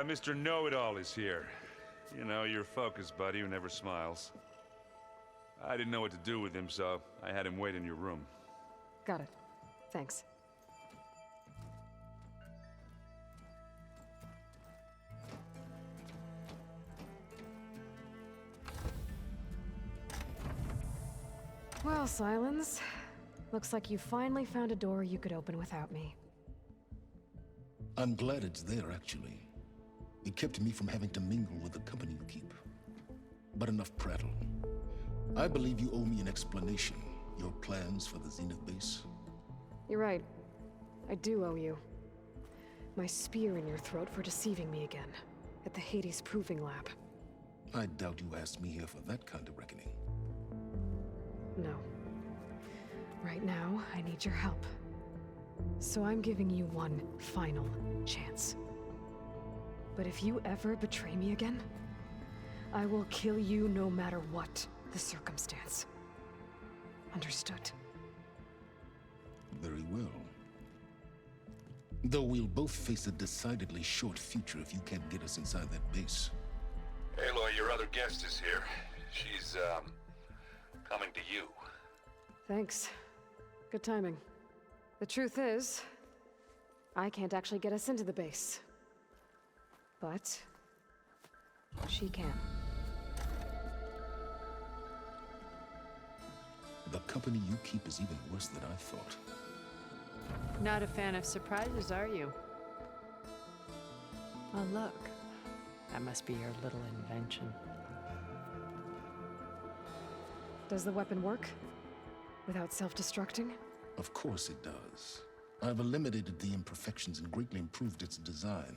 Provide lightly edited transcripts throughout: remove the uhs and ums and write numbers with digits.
Mr. Know-It-All is here. You know, your focus buddy who never smiles. I didn't know what to do with him, so I had him wait in your room. Got it. Thanks. Well, Sylens, looks like you finally found a door you could open without me. I'm glad it's there, actually. It kept me from having to mingle with the company you keep. But enough prattle. I believe you owe me an explanation. Your plans for the Zenith base? You're right. I do owe you. My spear in your throat for deceiving me again, at the Hades Proving Lab. I doubt you asked me here for that kind of reckoning. No. Right now, I need your help. So I'm giving you one final chance. But if you ever betray me again, I will kill you no matter what the circumstance. Understood? Very well. Though we'll both face a decidedly short future if you can't get us inside that base. Aloy, your other guest is here. She's, coming to you. Thanks. Good timing. The truth is, I can't actually get us into the base. But she can. The company you keep is even worse than I thought. Not a fan of surprises, are you? Oh, look. That must be your little invention. Does the weapon work? Without self-destructing? Of course it does. I've eliminated the imperfections and greatly improved its design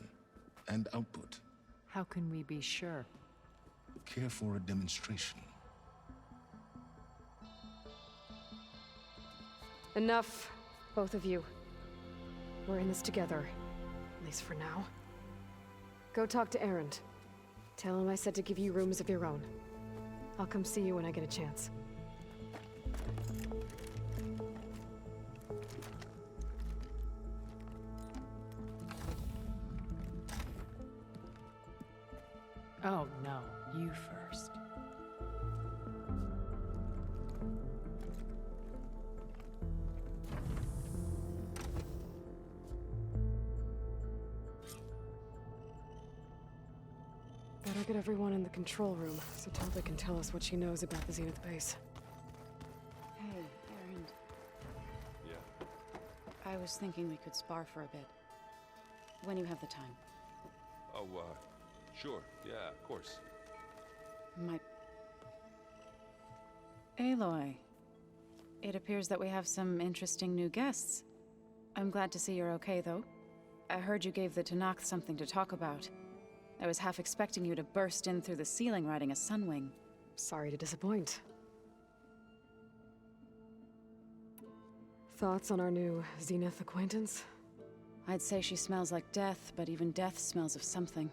and output. How can we be sure? Care for a demonstration? Enough, both of you. We're in this together, at least for now. Go talk to Erend. Tell him I said to give you rooms of your own. I'll come see you when I get a chance. Oh, no. You first. Better get everyone in the control room, so Tilda can tell us what she knows about the Zenith base. Hey, Erend. Yeah. I was thinking we could spar for a bit. When you have the time. Oh, sure. Yeah, of course. Aloy. It appears that we have some interesting new guests. I'm glad to see you're okay, though. I heard you gave the Tanakh something to talk about. I was half expecting you to burst in through the ceiling riding a sunwing. Sorry to disappoint. Thoughts on our new Zenith acquaintance? I'd say she smells like death, but even death smells of something.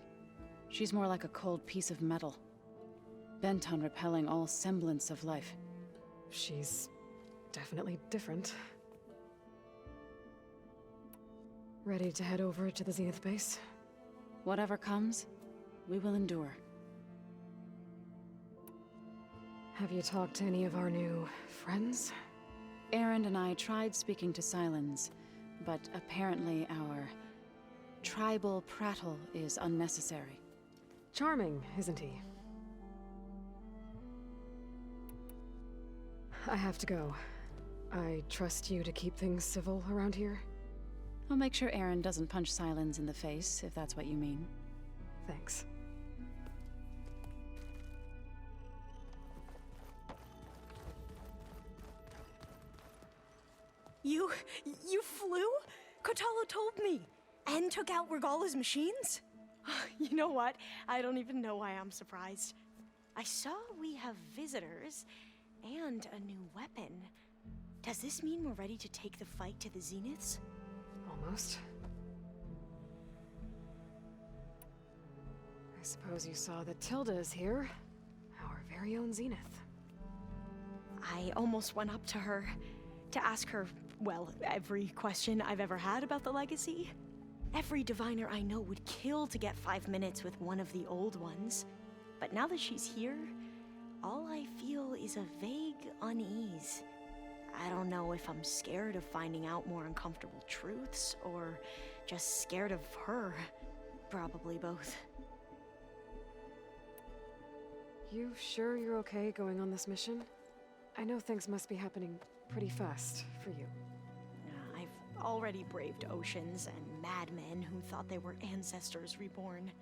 She's more like a cold piece of metal, bent on repelling all semblance of life. She's definitely different. Ready to head over to the Zenith base? Whatever comes, we will endure. Have you talked to any of our new friends? Erend and I tried speaking to Sylens, but apparently our tribal prattle is unnecessary. Charming, isn't he? I have to go. I trust you to keep things civil around here? I'll make sure Erend doesn't punch Sylens in the face, if that's what you mean. Thanks. You flew? Kotalo told me. And took out Regala's machines? You know what? I don't even know why I'm surprised. I saw we have visitors and a new weapon. Does this mean we're ready to take the fight to the Zeniths? Almost. I suppose you saw that Tilda is here. Our very own Zenith. I almost went up to her to ask her, well, every question I've ever had about the legacy. Every diviner I know would kill to get 5 minutes with one of the old ones. But now that she's here, all I feel is a vague unease. I don't know if I'm scared of finding out more uncomfortable truths, or just scared of her. Probably both. You sure you're okay going on this mission? I know things must be happening pretty fast for you. I've already braved oceans and madmen who thought they were ancestors reborn.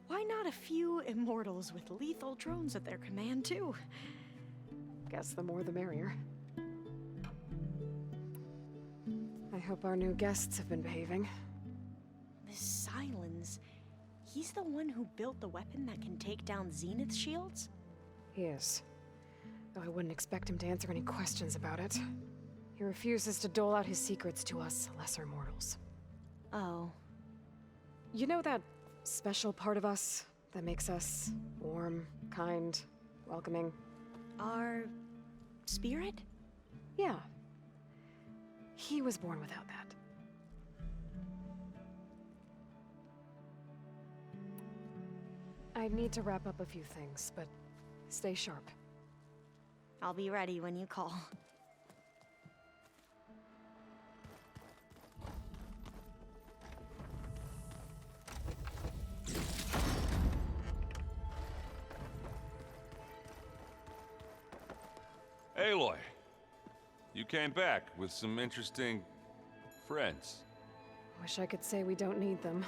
Why not a few immortals with lethal drones at their command, too? Guess the more the merrier. I hope our new guests have been behaving. This Sylens, he's the one who built the weapon that can take down Zenith shields? He is. Though I wouldn't expect him to answer any questions about it. He refuses to dole out his secrets to us lesser mortals. Oh. You know that special part of us that makes us warm, kind, welcoming? Our spirit? Yeah. He was born without that. I need to wrap up a few things, but stay sharp. I'll be ready when you call. Aloy, you came back with some interesting friends. Wish I could say we don't need them,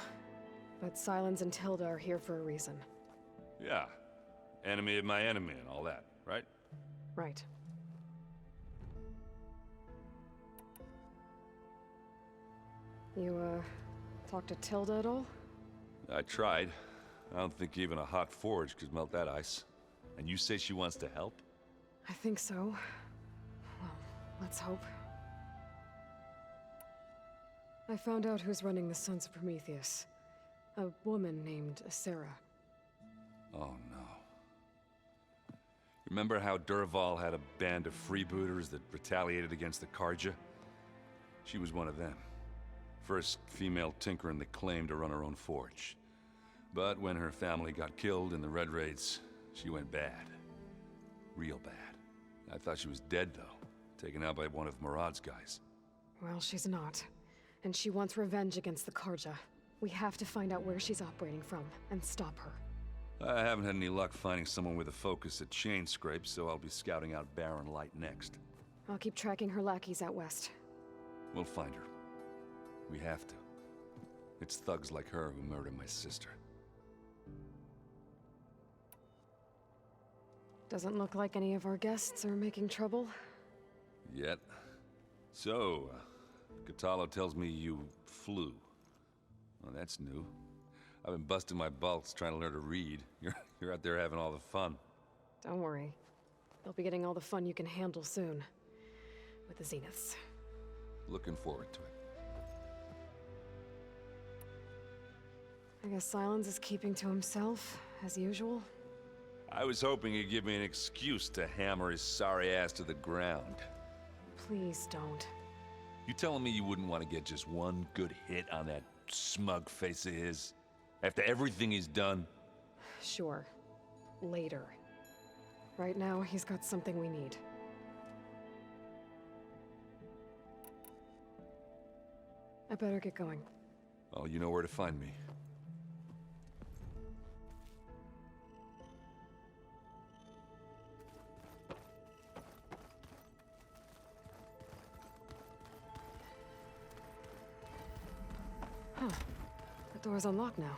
but Sylens and Tilda are here for a reason. Yeah, enemy of my enemy and all that, right? Right. You, talked to Tilda at all? I tried. I don't think even a hot forge could melt that ice. And you say she wants to help? I think so. Well, let's hope. I found out who's running the Sons of Prometheus. A woman named Sarah. Oh no. Remember how Durval had a band of freebooters that retaliated against the Karja? She was one of them. First female tinker in the claim to run her own forge. But when her family got killed in the Red Raids, she went bad. Real bad. I thought she was dead, though. Taken out by one of Murad's guys. Well, she's not. And she wants revenge against the Karja. We have to find out where she's operating from, and stop her. I haven't had any luck finding someone with a focus at chain scrapes, so I'll be scouting out Barren Light next. I'll keep tracking her lackeys out west. We'll find her. We have to. It's thugs like her who murdered my sister. Doesn't look like any of our guests are making trouble. Yet. So, Catalo tells me you flew. Well, that's new. I've been busting my balls trying to learn to read. You're out there having all the fun. Don't worry. You'll be getting all the fun you can handle soon. With the Zeniths. Looking forward to it. I guess Sylens is keeping to himself, as usual. I was hoping he'd give me an excuse to hammer his sorry ass to the ground. Please don't. You telling me you wouldn't want to get just one good hit on that smug face of his? After everything he's done? Sure. Later. Right now, he's got something we need. I better get going. Oh, you know where to find me. Huh. The door's unlocked now.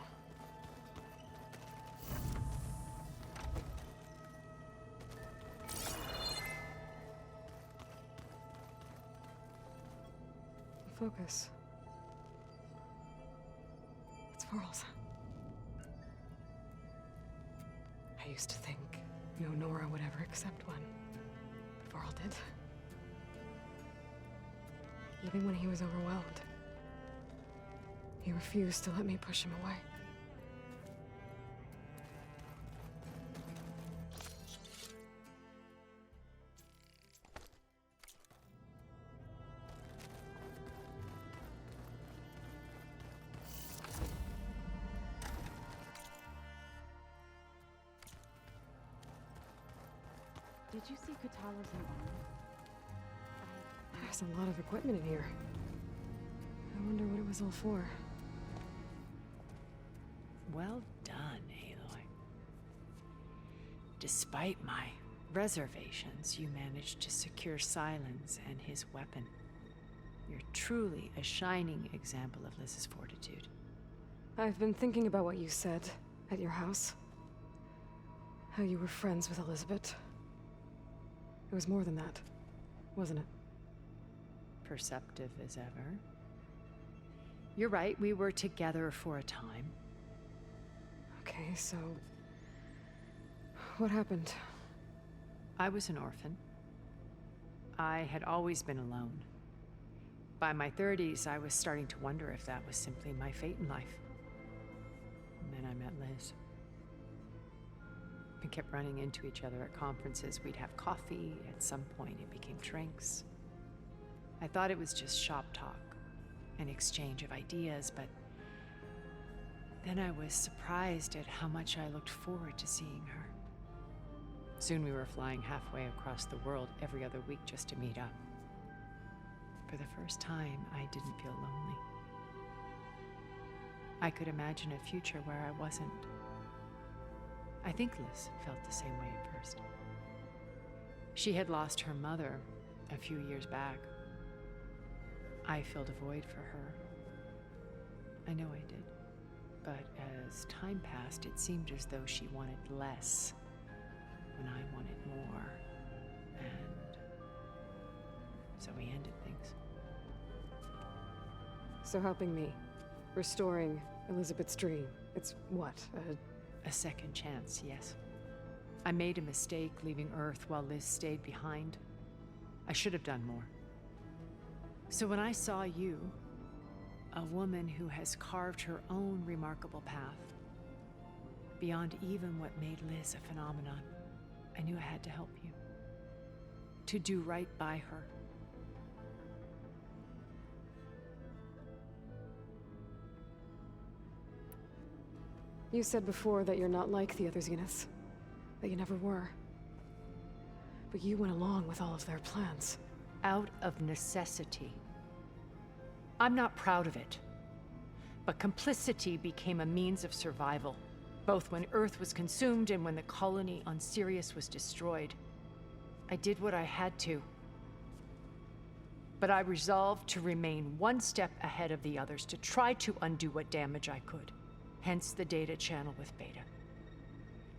Focus. It's Varl's. I used to think no Nora would ever accept one. But Varl did. Even when he was overwhelmed. He refused to let me push him away. Did you see Katala's new armor? There's a lot of equipment in here. I wonder what it was all for. Well done, Aloy. Despite my reservations, you managed to secure Sylens and his weapon. You're truly a shining example of Liz's fortitude. I've been thinking about what you said at your house. How you were friends with Elizabeth. It was more than that, wasn't it? Perceptive as ever. You're right, we were together for a time. Okay, so... what happened? I was an orphan. I had always been alone. By my 30s, I was starting to wonder if that was simply my fate in life. And then I met Liz. We kept running into each other at conferences. We'd have coffee. At some point, it became drinks. I thought it was just shop talk, an exchange of ideas, but then I was surprised at how much I looked forward to seeing her. Soon we were flying halfway across the world every other week just to meet up. For the first time, I didn't feel lonely. I could imagine a future where I wasn't. I think Liz felt the same way at first. She had lost her mother a few years back. I filled a void for her. I know I did. But as time passed, it seemed as though she wanted less when I wanted more. And so we ended things. So helping me. Restoring Elizabeth's dream. It's what? A second chance, yes. I made a mistake leaving Earth while Liz stayed behind. I should have done more. So when I saw you, a woman who has carved her own remarkable path, beyond even what made Liz a phenomenon, I knew I had to help you. To do right by her. You said before that you're not like the other Zeniths. That you never were. But you went along with all of their plans. Out of necessity. I'm not proud of it. But complicity became a means of survival, both when Earth was consumed and when the colony on Sirius was destroyed. I did what I had to. But I resolved to remain one step ahead of the others, to try to undo what damage I could. Hence the data channel with Beta.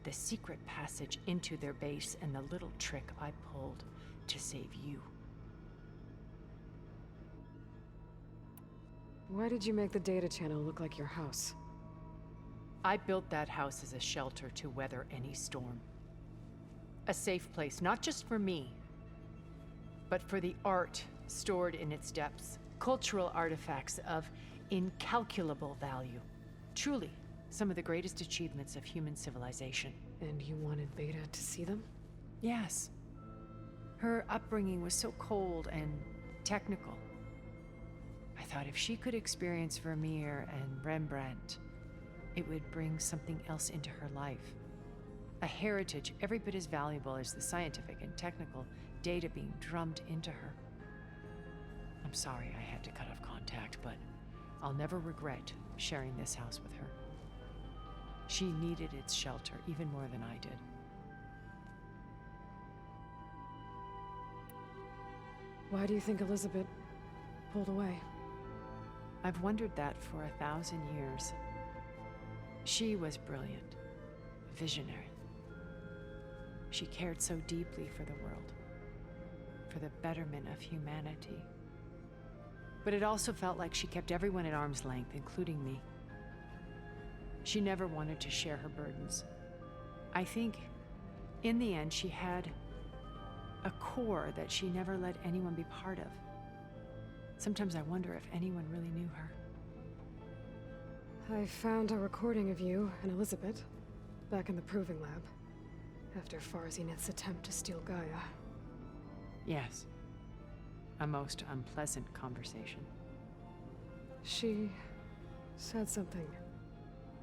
The secret passage into their base and the little trick I pulled to save you. Why did you make the data channel look like your house? I built that house as a shelter to weather any storm. A safe place, not just for me, but for the art stored in its depths, cultural artifacts of incalculable value. Truly, some of the greatest achievements of human civilization. And you wanted Beta to see them? Yes. Her upbringing was so cold and technical. I thought if she could experience Vermeer and Rembrandt, it would bring something else into her life. A heritage every bit as valuable as the scientific and technical data being drummed into her. I'm sorry I had to cut off contact, but I'll never regret sharing this house with her. She needed its shelter even more than I did. Why do you think Elizabeth pulled away? I've wondered that for 1,000 years. She was brilliant, visionary. She cared so deeply for the world, for the betterment of humanity. But it also felt like she kept everyone at arm's length, including me. She never wanted to share her burdens. I think, in the end, she had a core that she never let anyone be part of. Sometimes I wonder if anyone really knew her. I found a recording of you and Elizabeth back in the Proving Lab after Farzineth's attempt to steal Gaia. Yes. A most unpleasant conversation. She said something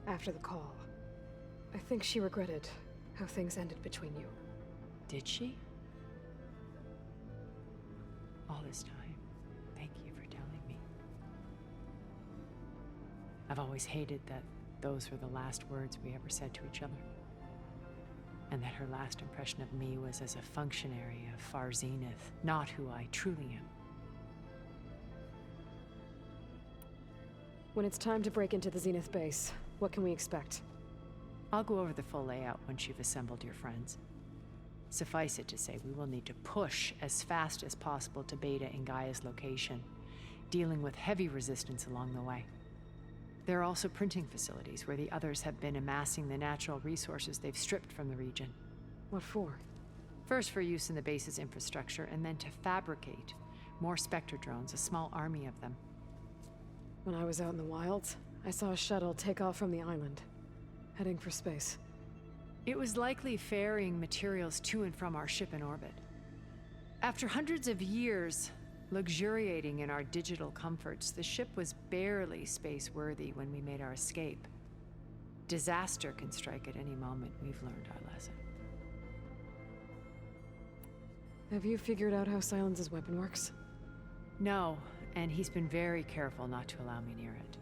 after the call. I think she regretted how things ended between you. Did she? all this time. Thank you for telling me. I've always hated that those were the last words we ever said to each other. And that her last impression of me was as a functionary of Far Zenith, not who I truly am. When it's time to break into the Zenith base, what can we expect? I'll go over the full layout once you've assembled your friends. Suffice it to say, we will need to push as fast as possible to Beta and Gaia's location, dealing with heavy resistance along the way. There are also printing facilities where the others have been amassing the natural resources they've stripped from the region. What for? First for use in the base's infrastructure, and then to fabricate more Spectre drones, a small army of them. When I was out in the wilds, I saw a shuttle take off from the island, heading for space. It was likely ferrying materials to and from our ship in orbit. After hundreds of years luxuriating in our digital comforts, the ship was barely space-worthy when we made our escape. Disaster can strike at any moment. We've learned our lesson. Have you figured out how Sylens' weapon works? No, and he's been very careful not to allow me near it.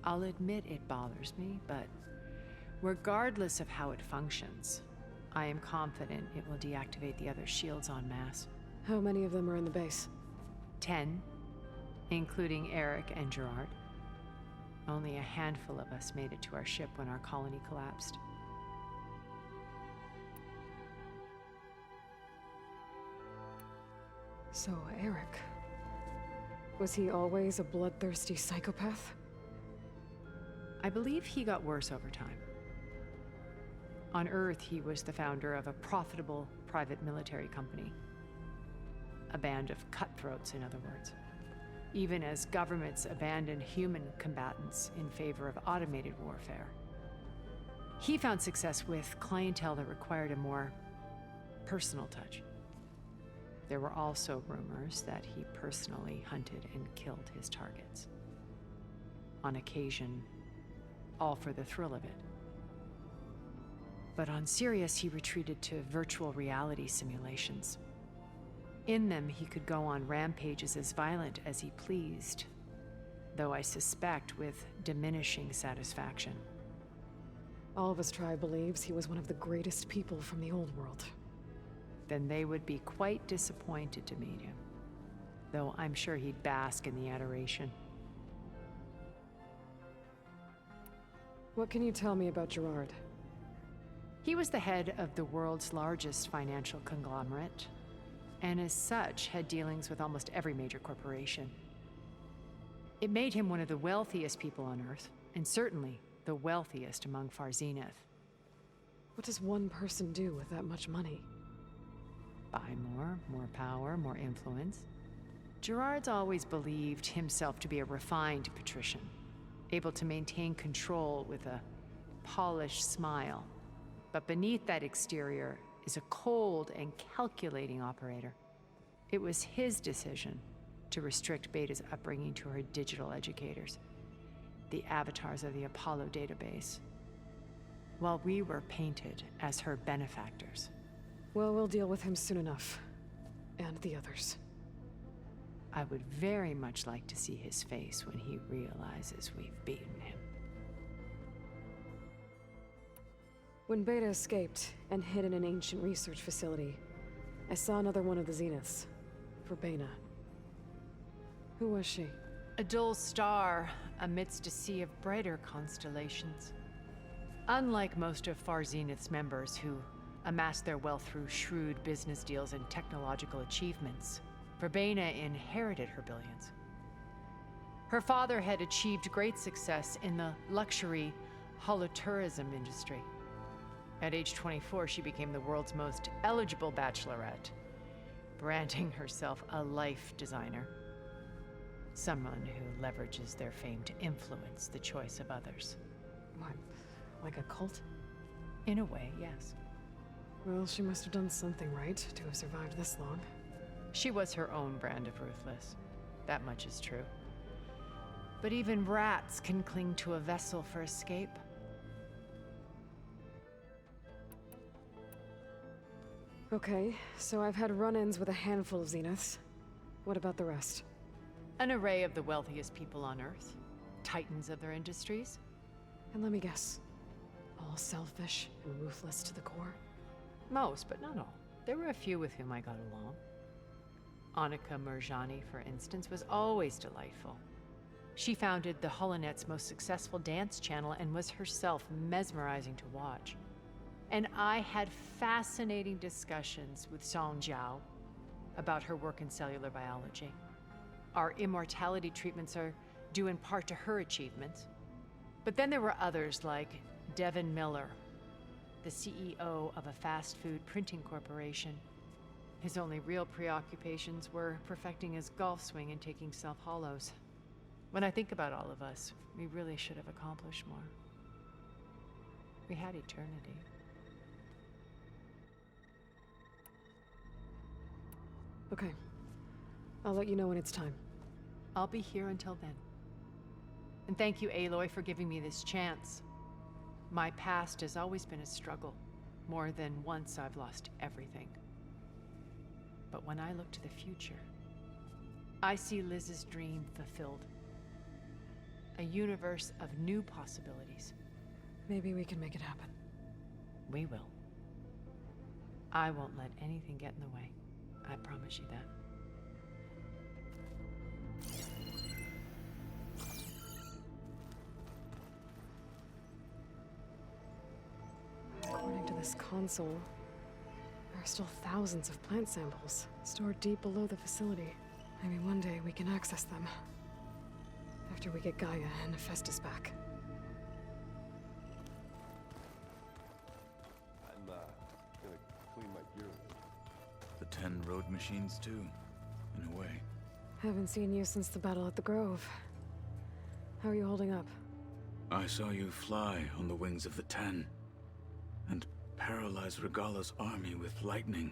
I'll admit it bothers me, but regardless of how it functions, I am confident it will deactivate the other shields en masse. How many of them are in the base? 10, including Eric and Gerard. Only a handful of us made it to our ship when our colony collapsed. So, Eric. Was he always a bloodthirsty psychopath? I believe he got worse over time. On Earth, he was the founder of a profitable private military company. A band of cutthroats, in other words. Even as governments abandoned human combatants in favor of automated warfare. He found success with clientele that required a more personal touch. There were also rumors that he personally hunted and killed his targets. On occasion, all for the thrill of it. But on Sirius, he retreated to virtual reality simulations. In them, he could go on rampages as violent as he pleased, though I suspect with diminishing satisfaction. All of his tribe believes he was one of the greatest people from the old world. Then they would be quite disappointed to meet him, though I'm sure he'd bask in the adoration. What can you tell me about Gerard? He was the head of the world's largest financial conglomerate, and as such had dealings with almost every major corporation. It made him one of the wealthiest people on Earth, and certainly the wealthiest among Far Zenith. What does one person do with that much money? Buy more power, more influence. Gerard's always believed himself to be a refined patrician, able to maintain control with a polished smile. But beneath that exterior is a cold and calculating operator. It was his decision to restrict Beta's upbringing to her digital educators, the avatars of the Apollo database, while we were painted as her benefactors. Well, we'll deal with him soon enough. And the others. I would very much like to see his face when he realizes we've beaten him. When Beta escaped and hid in an ancient research facility, I saw another one of the Zeniths. Verbena. Who was she? A dull star amidst a sea of brighter constellations. Unlike most of Far Zenith's members who amassed their wealth through shrewd business deals and technological achievements, Verbena inherited her billions. Her father had achieved great success in the luxury holotourism industry. At age 24, she became the world's most eligible bachelorette, branding herself a life designer. Someone who leverages their fame to influence the choice of others. What, like a cult? In a way, yes. Well, she must have done something right to have survived this long. She was her own brand of ruthless. That much is true. But even rats can cling to a vessel for escape. Okay, so I've had run-ins with a handful of Zeniths. What about the rest? An array of the wealthiest people on Earth. Titans of their industries. And let me guess. All selfish and ruthless to the core? Most, but not all. There were a few with whom I got along. Annika Murjani, for instance, was always delightful. She founded the Holonet's most successful dance channel and was herself mesmerizing to watch. And I had fascinating discussions with Song Jiao about her work in cellular biology. Our immortality treatments are due in part to her achievements. But then there were others like Devin Miller, the CEO of a fast food printing corporation. His only real preoccupations were perfecting his golf swing and taking self-hollows. When I think about all of us, we really should have accomplished more. We had eternity. Okay. I'll let you know when it's time. I'll be here until then. And thank you, Aloy, for giving me this chance. My past has always been a struggle. More than once I've lost everything. But when I look to the future, I see Liz's dream fulfilled. A universe of new possibilities. Maybe we can make it happen. We will. I won't let anything get in the way. I promise you that. According to this console, there are still thousands of plant samples stored deep below the facility. Maybe one day we can access them. After we get Gaia and Hephaestus back. I'm gonna clean my gear. The 10 road machines, too, in a way. Haven't seen you since the battle at the Grove. How are you holding up? I saw you fly on the wings of the 10, and paralyze Regala's army with lightning.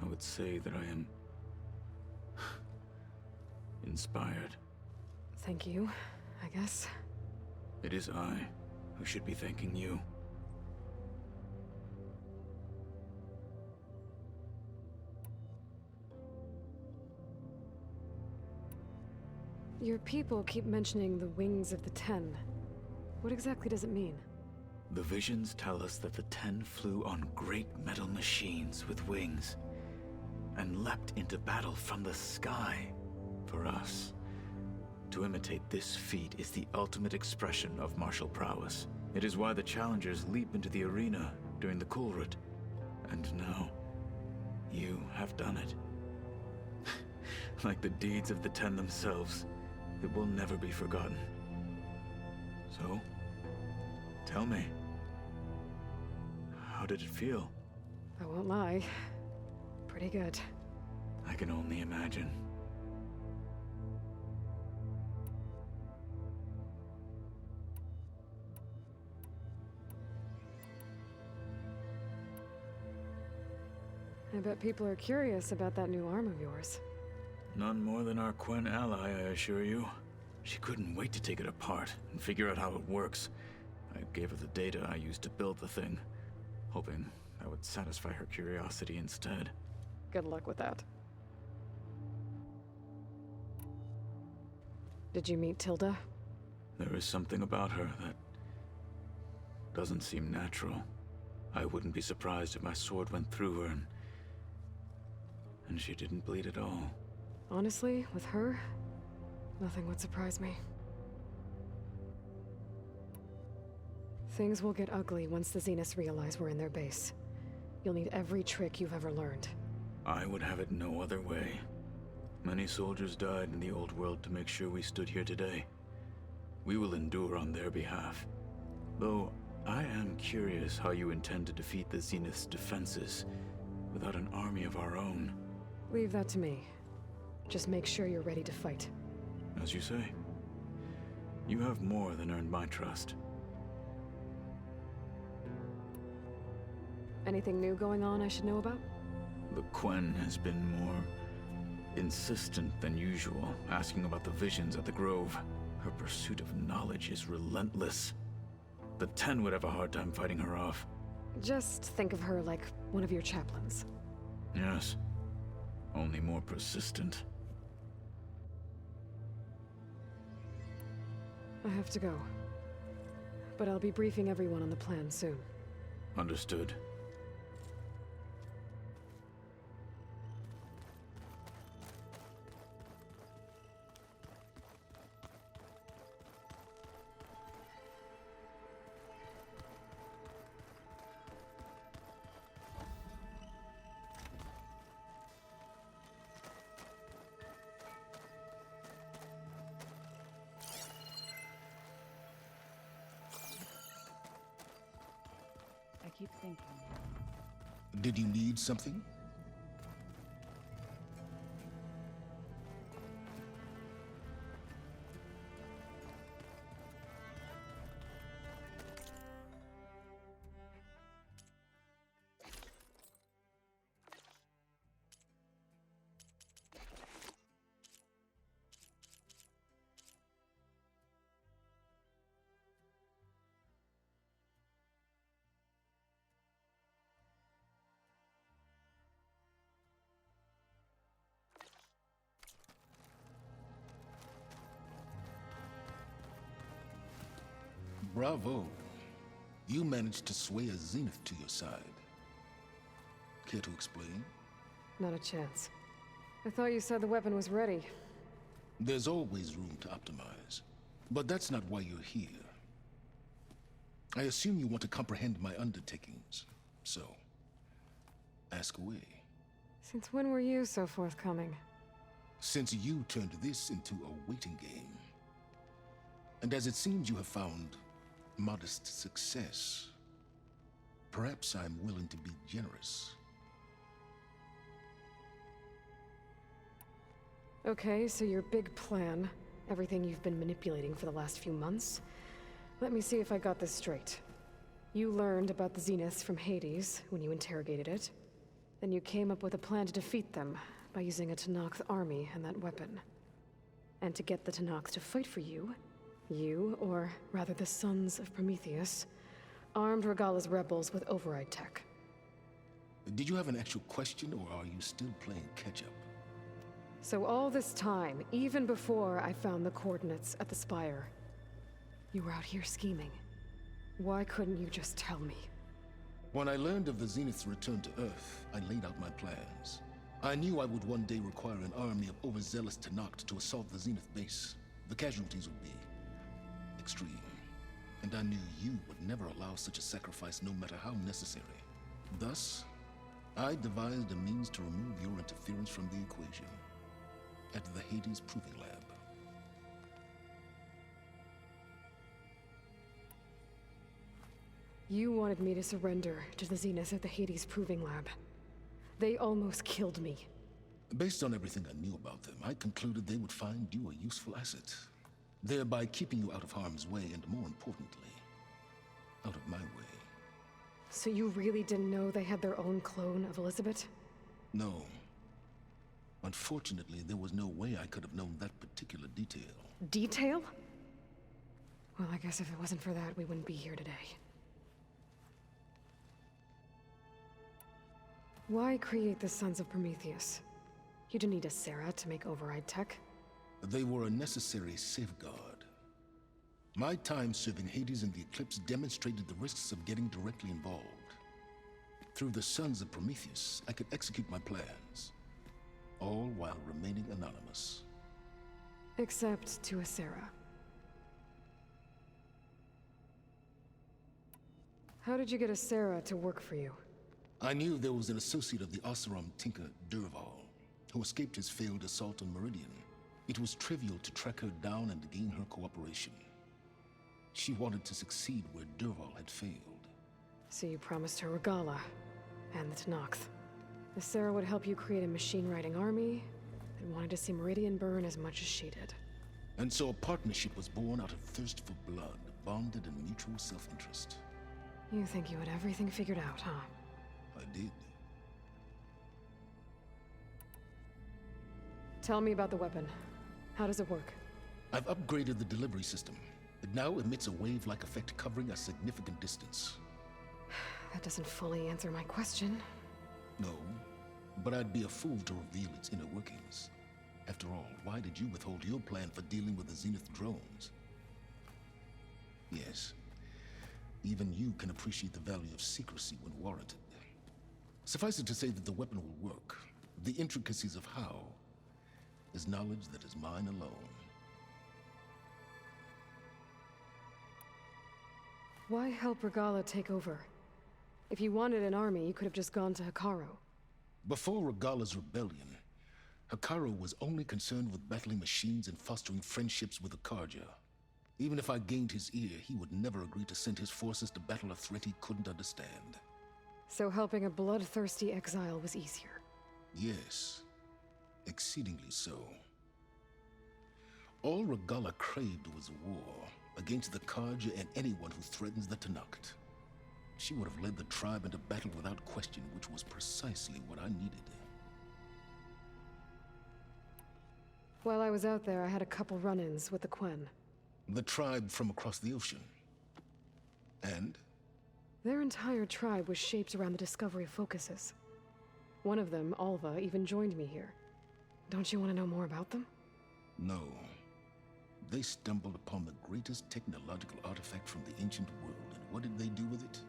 I would say that I am inspired. Thank you, I guess. It is I who should be thanking you. Your people keep mentioning the wings of the 10. What exactly does it mean? The visions tell us that the 10 flew on great metal machines with wings, and leapt into battle from the sky for us. To imitate this feat is the ultimate expression of martial prowess. It is why the challengers leap into the arena during the Kulrut. And now, you have done it. Like the deeds of the 10 themselves, it will never be forgotten. So, tell me, how did it feel? I won't lie. Pretty good. I can only imagine. I bet people are curious about that new arm of yours. None more than our Quen ally, I assure you. She couldn't wait to take it apart and figure out how it works. I gave her the data I used to build the thing, hoping that would satisfy her curiosity instead. Good luck with that. Did you meet Tilda? There is something about her that doesn't seem natural. I wouldn't be surprised if my sword went through her and she didn't bleed at all. Honestly, with her, nothing would surprise me. Things will get ugly once the Zeniths realize we're in their base. You'll need every trick you've ever learned. I would have it no other way. Many soldiers died in the old world to make sure we stood here today. We will endure on their behalf. Though, I am curious how you intend to defeat the Zenith's defenses without an army of our own. Leave that to me. Just make sure you're ready to fight. As you say. You have more than earned my trust. Anything new going on I should know about? The Quen has been more insistent than usual, asking about the visions at the Grove. Her pursuit of knowledge is relentless. The 10 would have a hard time fighting her off. Just think of her like one of your chaplains. Yes. Only more persistent. I have to go. But I'll be briefing everyone on the plan soon. Understood. I keep thinking. Did you need something? Bravo. You managed to sway a Zenith to your side. Care to explain? Not a chance. I thought you said the weapon was ready. There's always room to optimize. But that's not why you're here. I assume you want to comprehend my undertakings. So, ask away. Since when were you so forthcoming? Since you turned this into a waiting game. And as it seems you have found modest success, perhaps I'm willing to be generous. Okay, so your big plan, everything you've been manipulating for the last few months. Let me see if I got this straight. You learned about the Zeniths from Hades when you interrogated it. Then you came up with a plan to defeat them by using a Tenakth army and that weapon. And to get the Tenakth to fight for you, or rather the Sons of Prometheus, armed Regalla's rebels with override tech. Did you have an actual question, or are you still playing catch-up? So all this time, even before I found the coordinates at the Spire, you were out here scheming. Why couldn't you just tell me? When I learned of the Zenith's return to Earth, I laid out my plans. I knew I would one day require an army of overzealous Tenakth to assault the Zenith base. The casualties would be extreme. And I knew you would never allow such a sacrifice, no matter how necessary. Thus, I devised a means to remove your interference from the equation at the Hades Proving Lab. You wanted me to surrender to the Zeniths at the Hades Proving Lab. They almost killed me. Based on everything I knew about them, I concluded they would find you a useful asset, thereby keeping you out of harm's way and, more importantly, out of my way. So you really didn't know they had their own clone of Elizabeth? No. Unfortunately, there was no way I could have known that particular detail. Detail? Well, I guess if it wasn't for that, we wouldn't be here today. Why create the Sons of Prometheus? You didn't need a Sarah to make override tech. They were a necessary safeguard. My time serving Hades and the Eclipse demonstrated the risks of getting directly involved. Through the Sons of Prometheus, I could execute my plans, all while remaining anonymous. Except to a Sarah. How did you get a Sarah to work for you? I knew there was an associate of the Oseram tinker, Durval, who escaped his failed assault on Meridian. It was trivial to track her down and gain her cooperation. She wanted to succeed where Durval had failed. So you promised her Regalla, and the Tenakth. The Sarah would help you create a machine-riding army that wanted to see Meridian burn as much as she did. And so a partnership was born out of thirst for blood, bonded in mutual self-interest. You think you had everything figured out, huh? I did. Tell me about the weapon. How does it work? I've upgraded the delivery system. It now emits a wave-like effect covering a significant distance. That doesn't fully answer my question. No, but I'd be a fool to reveal its inner workings. After all, why did you withhold your plan for dealing with the Zenith drones? Yes. Even you can appreciate the value of secrecy when warranted. Suffice it to say that the weapon will work. The intricacies of how is knowledge that is mine alone. Why help Regala take over? If you wanted an army, you could have just gone to Hikaru. Before Regala's rebellion, Hikaru was only concerned with battling machines and fostering friendships with the Karja. Even if I gained his ear, he would never agree to send his forces to battle a threat he couldn't understand. So helping a bloodthirsty exile was easier. Yes, exceedingly so. All Regala craved was war against the Karja and anyone who threatens the Tanakh. She would have led the tribe into battle without question, which was precisely what I needed. While I was out there, I had a couple run-ins with the Quen. The tribe from across the ocean. And? Their entire tribe was shaped around the discovery of focuses. One of them, Alva, even joined me here. Don't you want to know more about them? No. They stumbled upon the greatest technological artifact from the ancient world, and what did they do with it?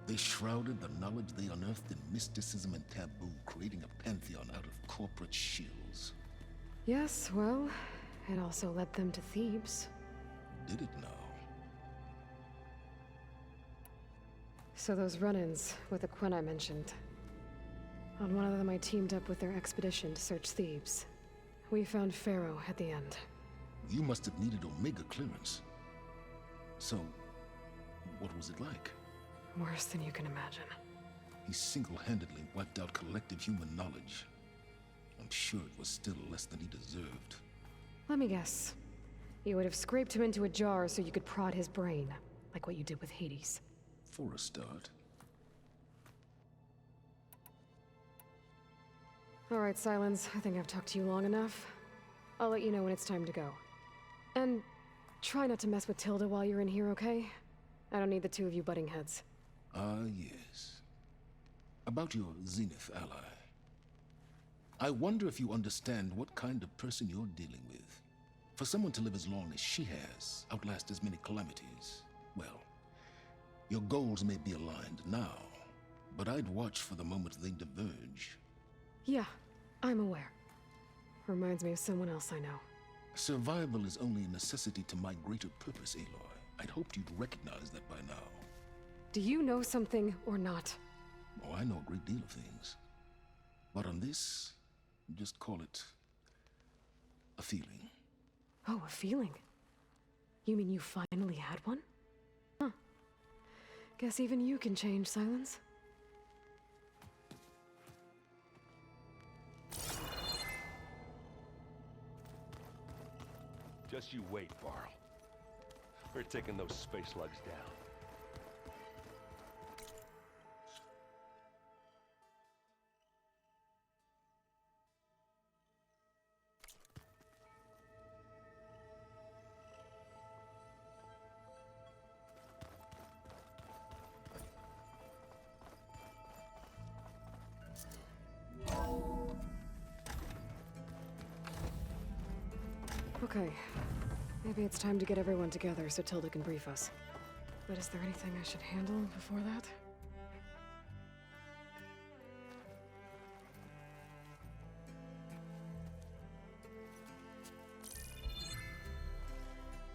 They shrouded the knowledge they unearthed in mysticism and taboo, creating a pantheon out of corporate shills. Yes, well, it also led them to Thebes. Did it now? So those run-ins with the Quen I mentioned. On one of them I teamed up with their expedition to search Thebes. We found Pharaoh at the end. You must have needed Omega clearance. So, what was it like? Worse than you can imagine. He single-handedly wiped out collective human knowledge. I'm sure it was still less than he deserved. Let me guess. You would have scraped him into a jar so you could prod his brain, like what you did with Hades. For a start. All right, Sylens, I think I've talked to you long enough. I'll let you know when it's time to go. And try not to mess with Tilda while you're in here, okay? I don't need the two of you butting heads. Ah, yes. About your Zenith ally. I wonder if you understand what kind of person you're dealing with. For someone to live as long as she has, outlast as many calamities, well, your goals may be aligned now, but I'd watch for the moment they diverge. Yeah, I'm aware. Reminds me of someone else I know. Survival is only a necessity to my greater purpose, Aloy. I'd hoped you'd recognize that by now. Do you know something or not? Oh, I know a great deal of things. But on this, just call it a feeling. Oh, a feeling? You mean you finally had one? Huh. Guess even you can change, Sylens. Just you wait, Varl. We're taking those space slugs down. Okay. Maybe it's time to get everyone together so Tilda can brief us. But is there anything I should handle before that?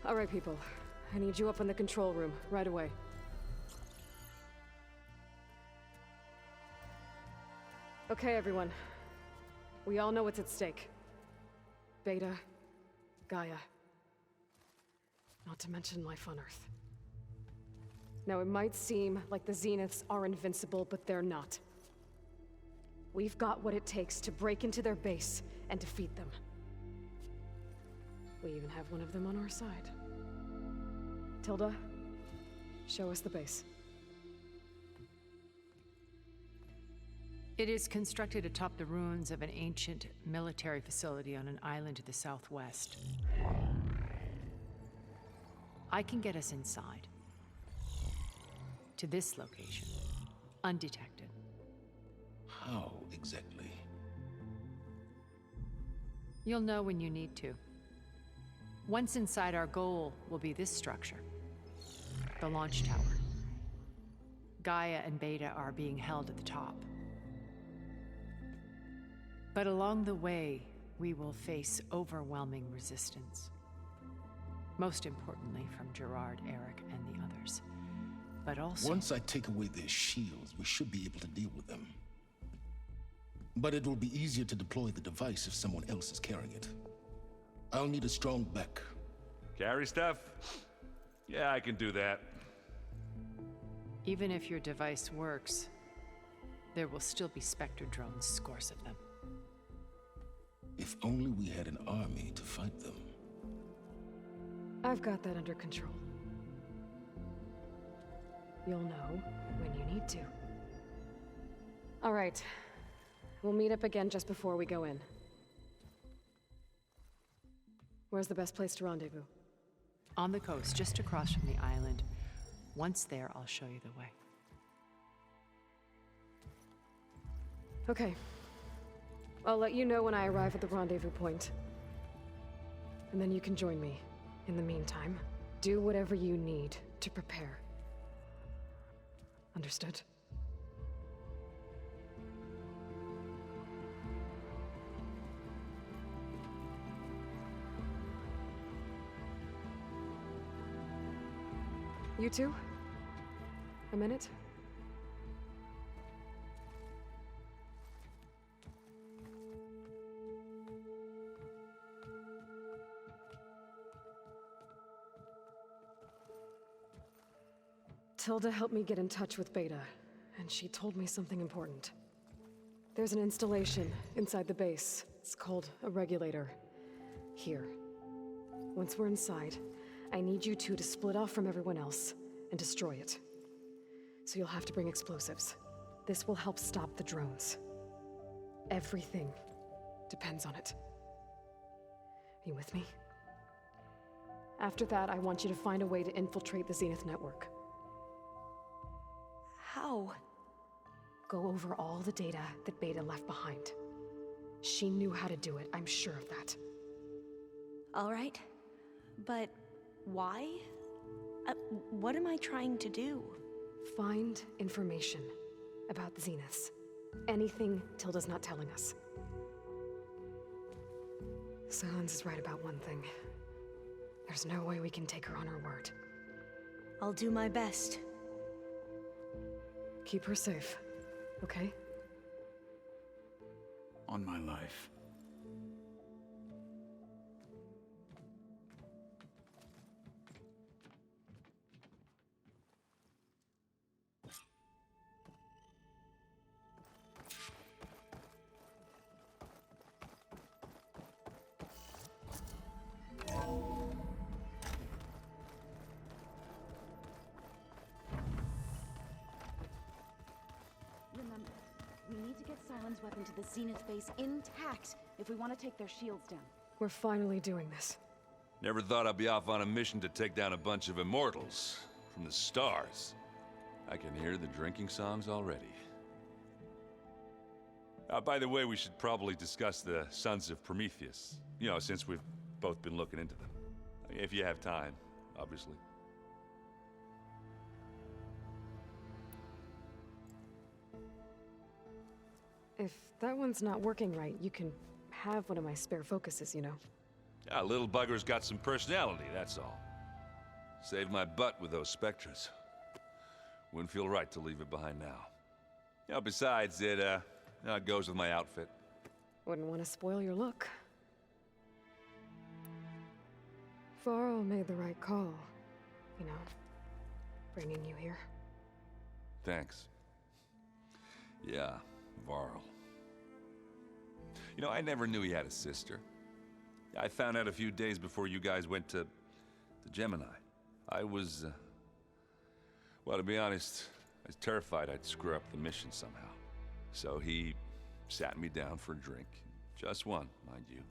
All right, people. I need you up in the control room, right away. Okay, everyone. We all know what's at stake. Beta, Gaia. Not to mention life on Earth. Now, it might seem like the Zeniths are invincible, but they're not. We've got what it takes to break into their base and defeat them. We even have one of them on our side. Tilda, show us the base. It is constructed atop the ruins of an ancient military facility on an island to the southwest. I can get us inside. To this location. Undetected. How exactly? You'll know when you need to. Once inside, our goal will be this structure. the launch tower. Gaia and Beta are being held at the top. But along the way, we will face overwhelming resistance. Most importantly from Gerard, Eric, and the others. But also... Once I take away their shields, we should be able to deal with them. But it will be easier to deploy the device if someone else is carrying it. I'll need a strong back. Carry stuff? Yeah, I can do that. Even if your device works, there will still be Spectre drones, scores of them. If only we had an army to fight them. I've got that under control. You'll know when you need to. All right. We'll meet up again just before we go in. Where's the best place to rendezvous? On the coast, just across from the island. Once there, I'll show you the way. Okay. I'll let you know when I arrive at the rendezvous point. And then you can join me. In the meantime, do whatever you need to prepare. Understood? You two? A minute? Tilda helped me get in touch with Beta, and she told me something important. There's an installation inside the base. It's called a regulator. Here. Once we're inside, I need you two to split off from everyone else and destroy it. So you'll have to bring explosives. This will help stop the drones. Everything depends on it. Are you with me? After that, I want you to find a way to infiltrate the Zenith network. How? Go over all the data that Beta left behind. She knew how to do it, I'm sure of that. All right. But why? What am I trying to do? Find information about the Zeniths. Anything Tilda's not telling us. Sylens is right about one thing. There's no way we can take her on her word. I'll do my best. Keep her safe, okay? On my life. Remember, we need to get Sylens' weapon to the Zenith base intact if we want to take their shields down. We're finally doing this. Never thought I'd be off on a mission to take down a bunch of immortals from the stars. I can hear the drinking songs already. By the way, we should probably discuss the Sons of Prometheus. You know, since we've both been looking into them. If you have time, obviously. If that one's not working right, you can have one of my spare focuses, you know. Yeah, little bugger's got some personality, that's all. Saved my butt with those Spectres. Wouldn't feel right to leave it behind now. You know, besides, it goes with my outfit. Wouldn't want to spoil your look. Varl made the right call, you know, bringing you here. Thanks. Yeah, Varl. You know, I never knew he had a sister. I found out a few days before you guys went to Gemini. I was, well, to be honest, I was terrified I'd screw up the mission somehow. So he sat me down for a drink. Just one, mind you.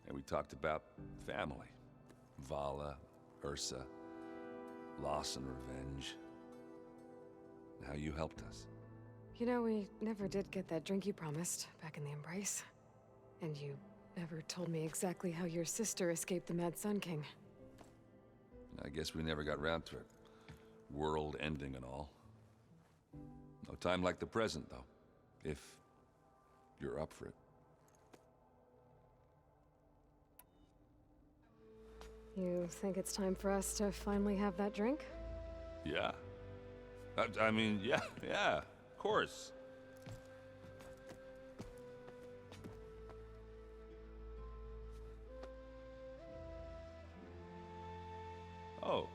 And we talked about family. Vala, Ursa, loss and revenge. And how you helped us. You know, we never did get that drink you promised back in the Embrace. And you never told me exactly how your sister escaped the Mad Sun King. I guess we never got round to it. world ending and all. No time like the present, though, if you're up for it. You think it's time for us to finally have that drink? Yeah. I mean, yeah, of course. Oh.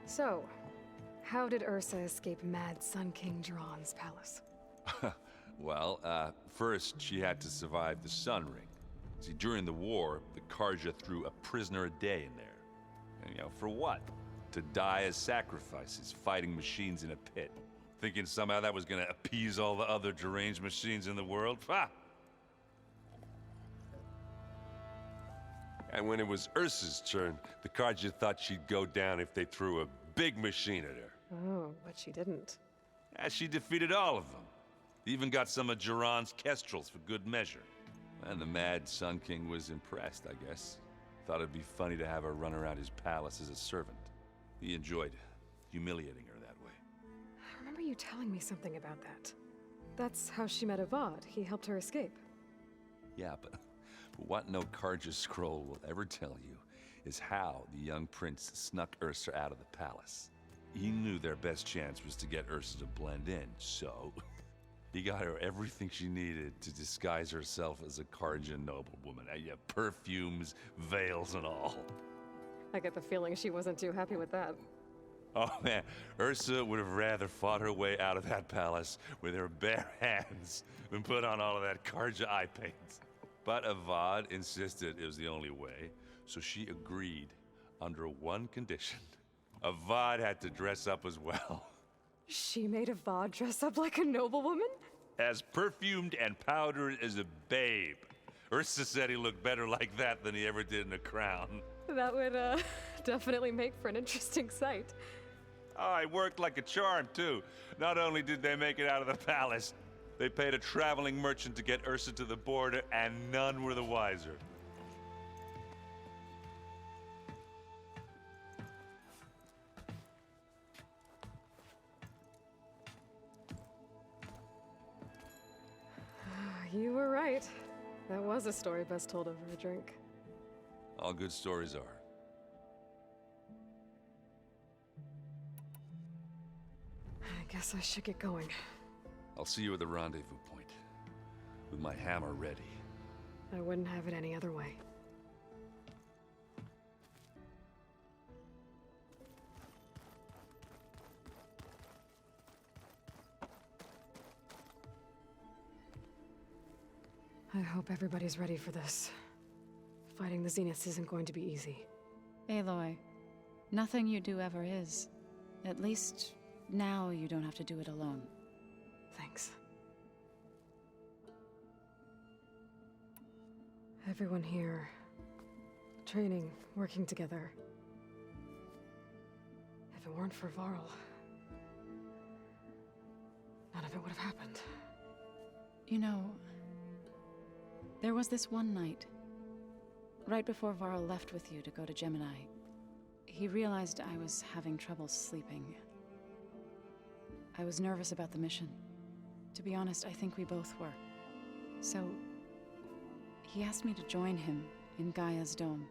So, how did Ursa escape Mad Sun King Jiran's palace? Well, first she had to survive the Sun Ring. See, during the war, the Karja threw a prisoner a day in there. And, for what? To die as sacrifices, fighting machines in a pit. Thinking somehow that was gonna appease all the other deranged machines in the world? Ha! And when it was Ursa's turn, the Karja thought she'd go down if they threw a big machine at her. Oh, but she didn't. Yeah, she defeated all of them. Even got some of Jiran's kestrels for good measure. And the Mad Sun King was impressed, I guess. Thought it'd be funny to have her run around his palace as a servant. He enjoyed humiliating her that way. I remember you telling me something about that. That's how she met Avad. He helped her escape. Yeah, but what no Karja scroll will ever tell you is how the young prince snuck Ursa out of the palace. He knew their best chance was to get Ursa to blend in, so he got her everything she needed to disguise herself as a Karja noblewoman. Yeah, perfumes, veils, and all. I get the feeling she wasn't too happy with that. Oh man, Ursa would have rather fought her way out of that palace with her bare hands than put on all of that Karja eye paint. But Avad insisted it was the only way, so she agreed under one condition. Avad had to dress up as well. She made Avad dress up like a noblewoman? As perfumed and powdered as a babe. Ursa said he looked better like that than he ever did in a crown. That would, definitely make for an interesting sight. Oh, it worked like a charm, too. Not only did they make it out of the palace, they paid a traveling merchant to get Ursa to the border, and none were the wiser. You were right. That was a story best told over a drink. All good stories are. I guess I should get going. I'll see you at the rendezvous point, with my hammer ready. I wouldn't have it any other way. I hope everybody's ready for this. Fighting the Zeniths isn't going to be easy. Aloy, nothing you do ever is. At least, now you don't have to do it alone. Thanks. Everyone here, training, working together. If it weren't for Varl, none of it would have happened. You know, there was this one night, right before Varl left with you to go to Gemini. He realized I was having trouble sleeping. I was nervous about the mission. To be honest, I think we both were. So, he asked me to join him in Gaia's dome.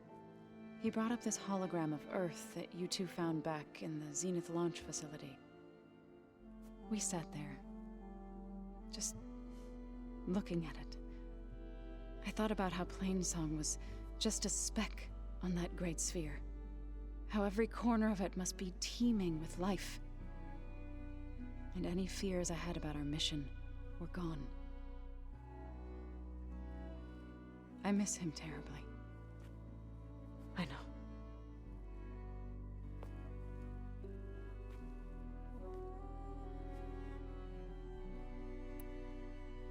He brought up this hologram of Earth that you two found back in the Zenith launch facility. We sat there, just looking at it. I thought about how Plainsong was just a speck on that great sphere. How every corner of it must be teeming with life. And any fears I had about our mission were gone. I miss him terribly. I know.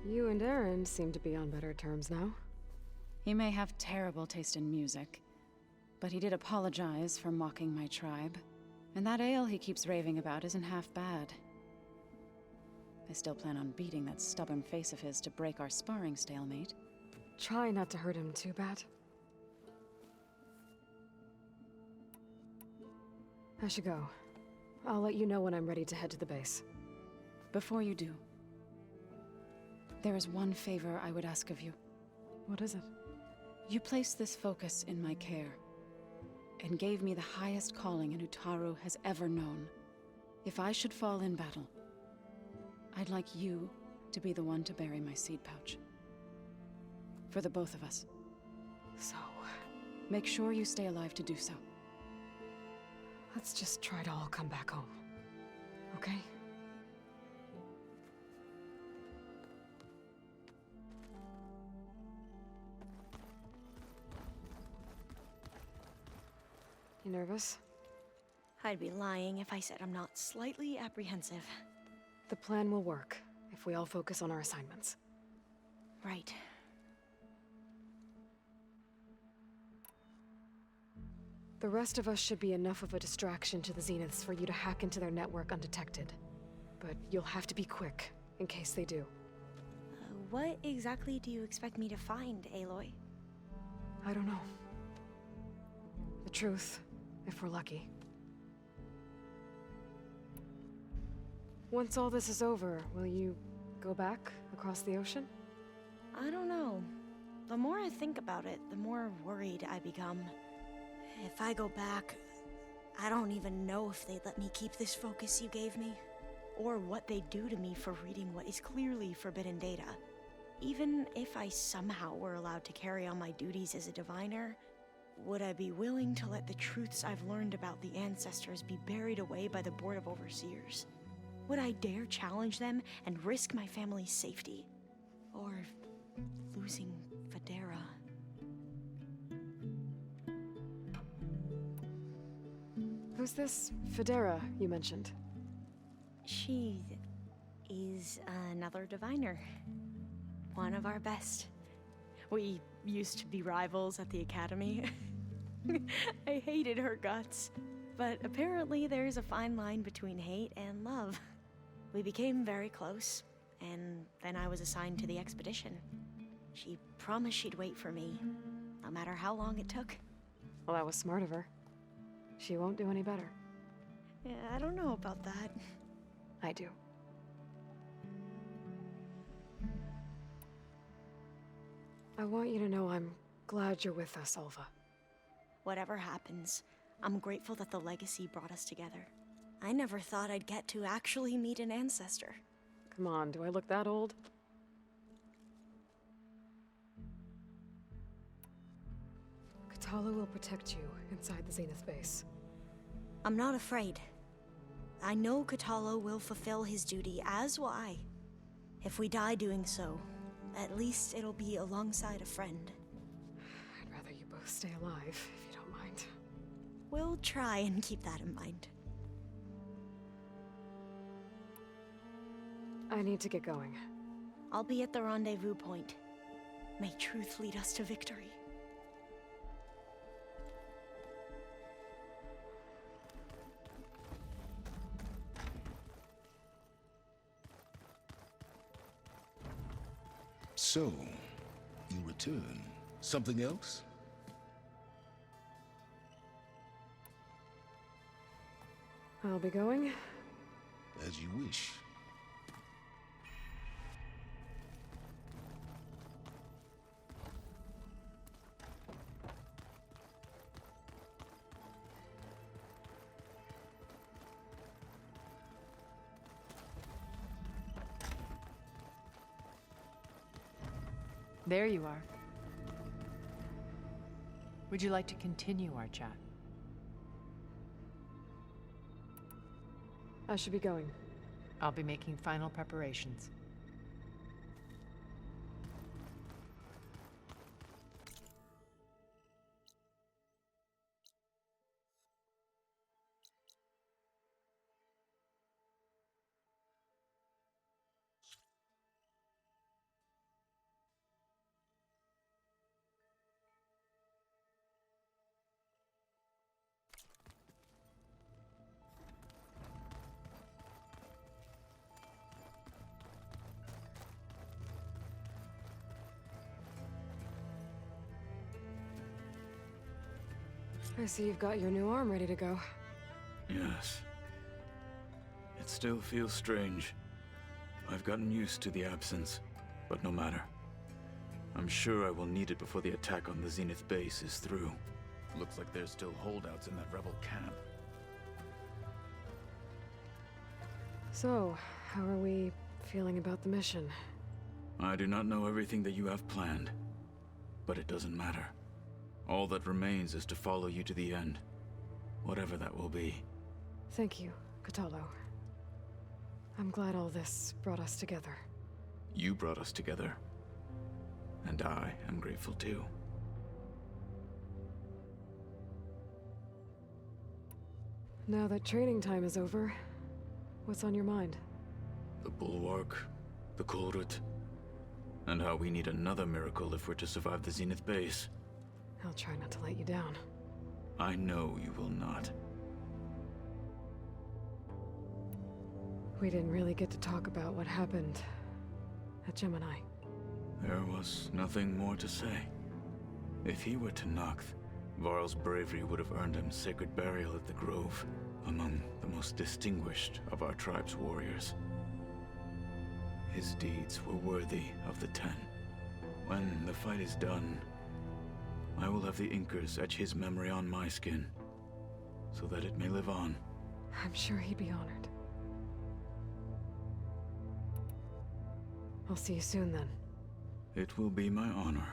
You and Aaron seem to be on better terms now. He may have terrible taste in music, but he did apologize for mocking my tribe. And that ale he keeps raving about isn't half bad. I still plan on beating that stubborn face of his to break our sparring stalemate. Try not to hurt him too bad. I should go. I'll let you know when I'm ready to head to the base. Before you do, there is one favor I would ask of you. What is it? You placed this focus in my care, and gave me the highest calling an Utaru has ever known. If I should fall in battle, I'd like you to be the one to bury my seed pouch. For the both of us. So, make sure you stay alive to do so. let's just try to all come back home. Okay? You nervous? I'd be lying if I said I'm not slightly apprehensive. The plan will work if we all focus on our assignments. Right. The rest of us should be enough of a distraction to the Zeniths for you to hack into their network undetected. But you'll have to be quick, in case they do. What exactly do you expect me to find, Aloy? I don't know. The truth, if we're lucky. Once all this is over, will you go back across the ocean? I don't know. The more I think about it, the more worried I become. If I go back, I don't even know if they'd let me keep this focus you gave me, or what they'd do to me for reading what is clearly forbidden data. Even if I somehow were allowed to carry on my duties as a diviner, would I be willing to let the truths I've learned about the ancestors be buried away by the Board of Overseers? Would I dare challenge them and risk my family's safety? Or losing Federa? Who's this Federa you mentioned? She is another diviner. One of our best. We used to be rivals at the academy. I hated her guts. But apparently there's a fine line between hate and love. We became very close, and then I was assigned to the expedition. She promised she'd wait for me, no matter how long it took. Well, that was smart of her. She won't do any better. Yeah, I don't know about that. I do. I want you to know I'm glad you're with us, Alva. Whatever happens, I'm grateful that the legacy brought us together. I never thought I'd get to actually meet an ancestor. Come on, do I look that old? Katala will protect you inside the Zenith base. I'm not afraid. I know Katala will fulfill his duty, as will I. If we die doing so, at least it'll be alongside a friend. I'd rather you both stay alive, if you don't mind. We'll try and keep that in mind. I need to get going. I'll be at the rendezvous point. May truth lead us to victory. So, you return. Something else? I'll be going. As you wish. There you are. Would you like to continue our chat? I should be going. I'll be making final preparations. I see you've got your new arm ready to go. Yes. It still feels strange. I've gotten used to the absence, but no matter. I'm sure I will need it before the attack on the Zenith base is through. Looks like there's still holdouts in that rebel camp. So, how are we feeling about the mission? I do not know everything that you have planned, but it doesn't matter. All that remains is to follow you to the end, whatever that will be. Thank you, Kotallo. I'm glad all this brought us together. You brought us together, and I am grateful too. Now that training time is over, what's on your mind? The Bulwark, the Kulrut, and how we need another miracle if we're to survive the Zenith base. I'll try not to let you down. I know you will not. We didn't really get to talk about what happened at Gemini. There was nothing more to say. If he were Tenakth, Varl's bravery would have earned him sacred burial at the Grove, among the most distinguished of our tribe's warriors. His deeds were worthy of the Ten. When the fight is done, I will have the Inkers etch his memory on my skin, so that it may live on. I'm sure he'd be honored. I'll see you soon then. It will be my honor.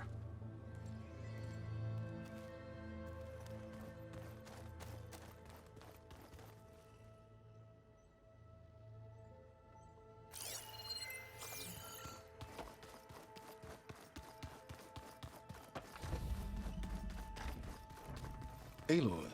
Aloy.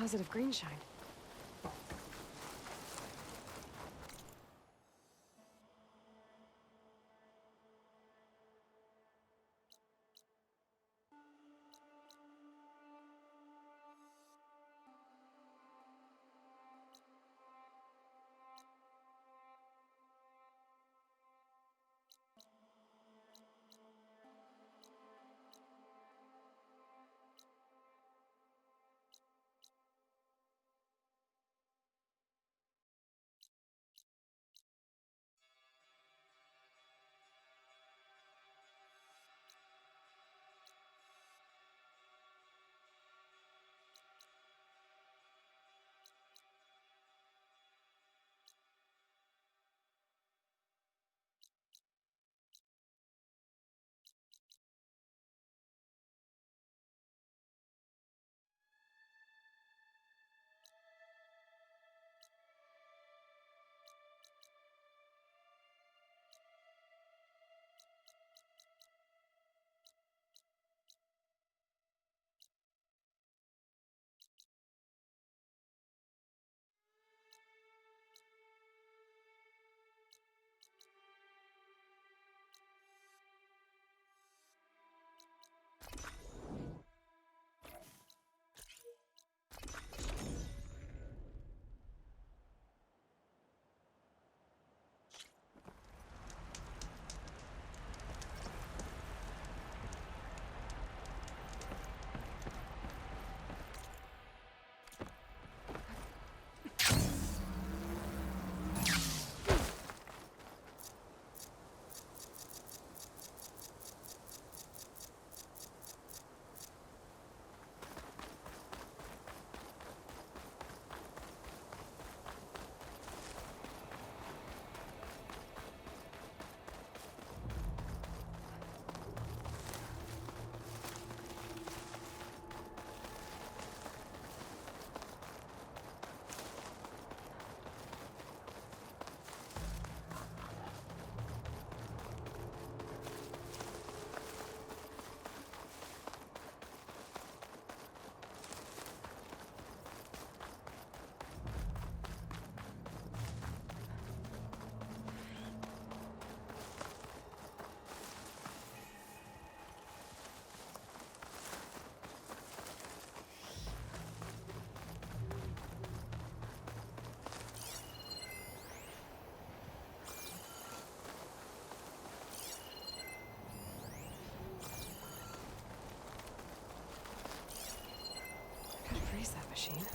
positive green shine. Freeze that machine.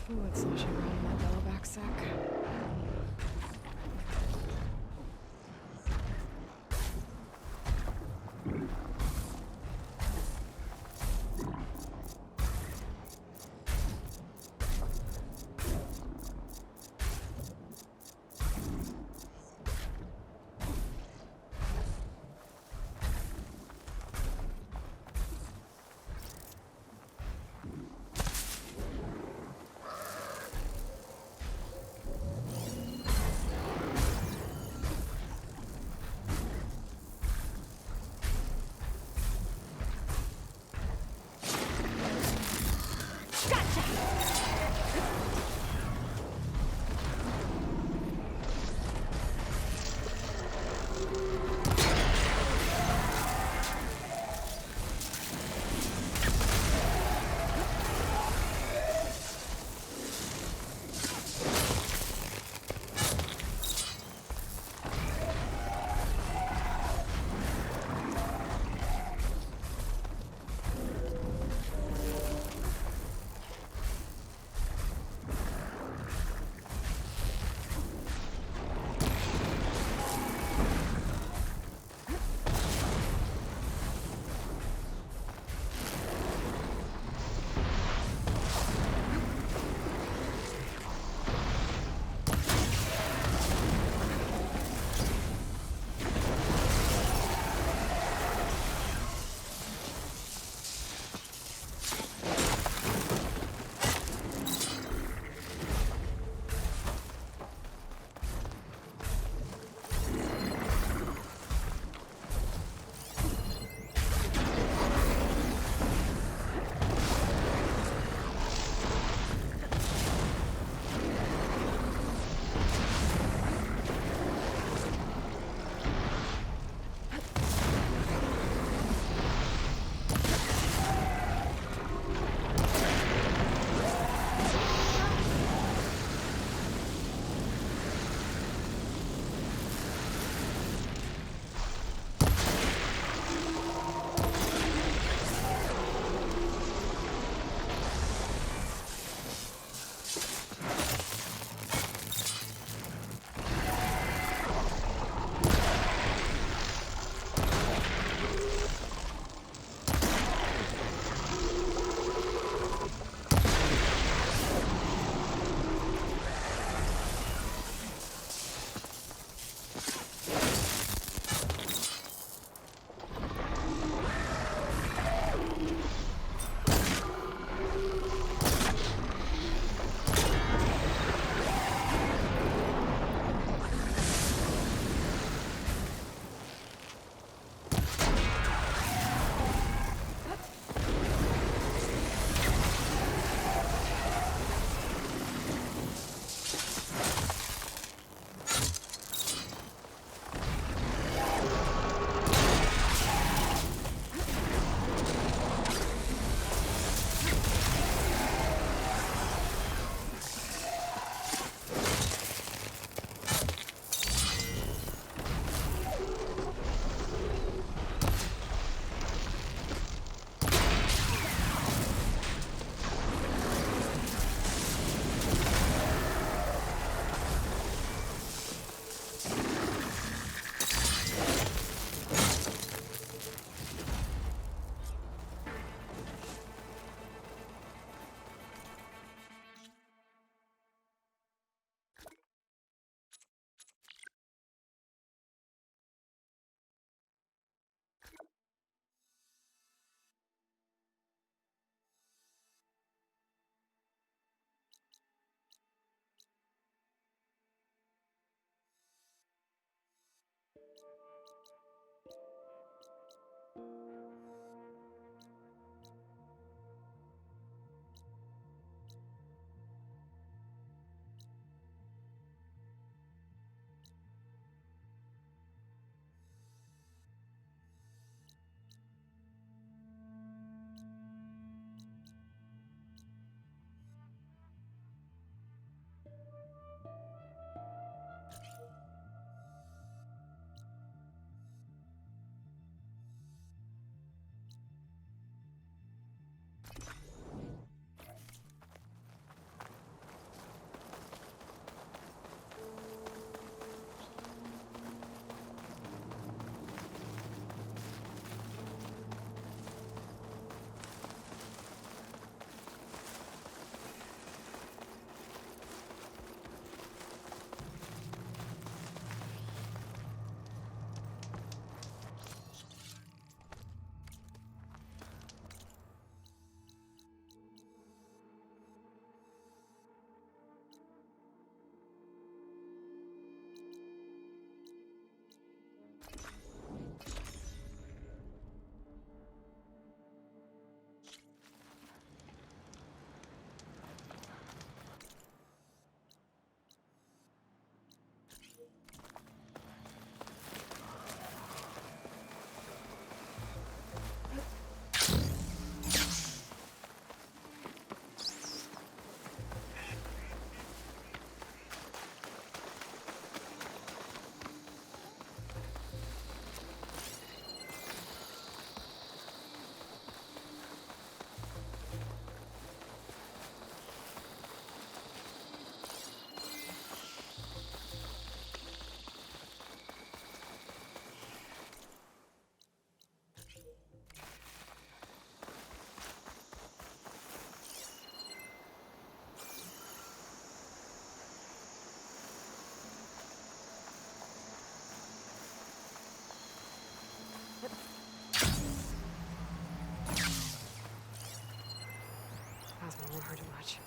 Fluid sloshing around in that yellowback sack. Plasma won't hurt him much.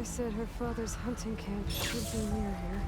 Aloy said her father's hunting camp should be near here.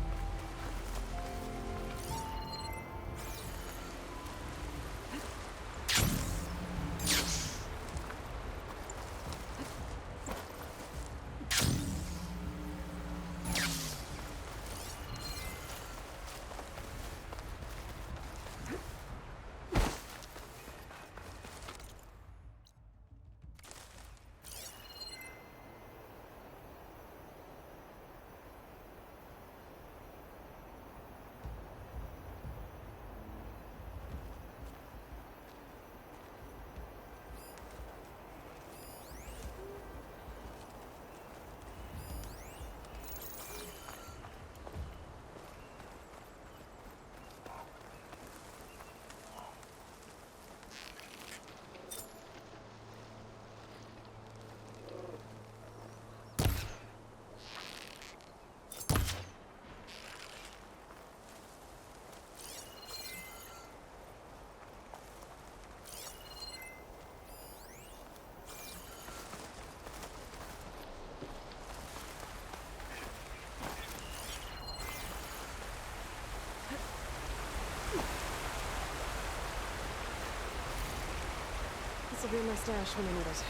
This'll be my stash when I need it.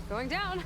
Going down!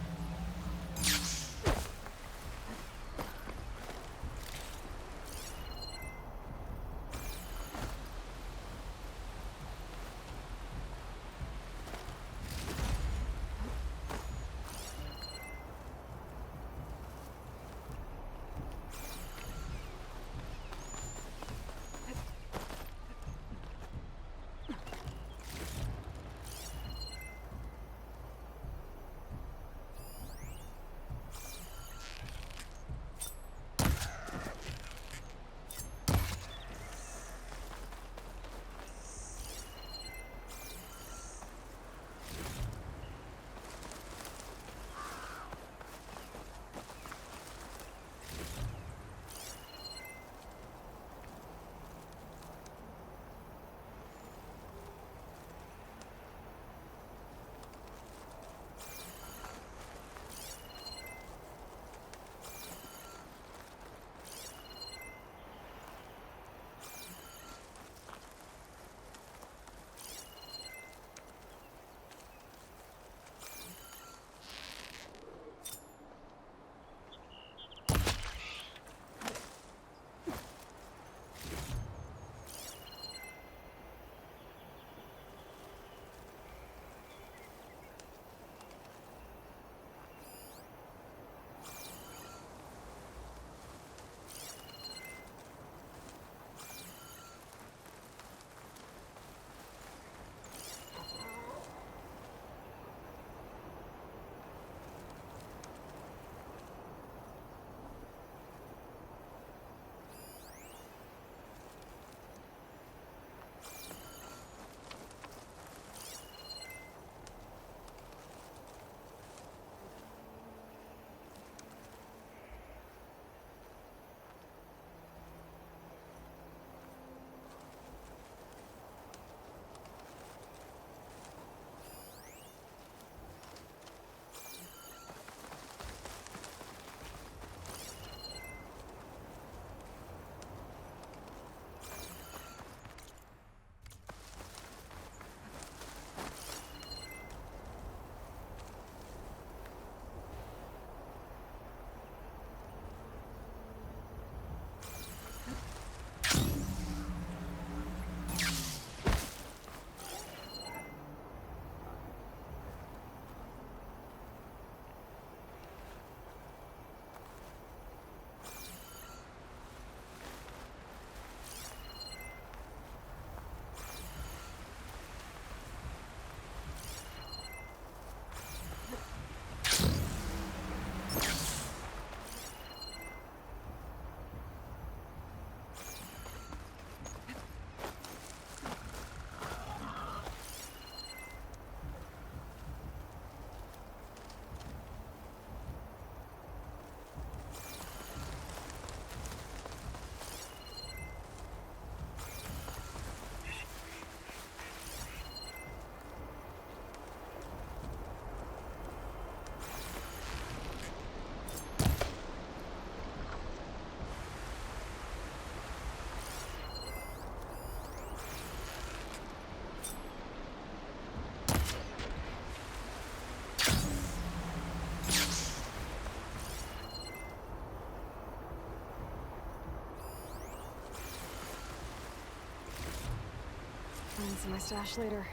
find this in my stash later.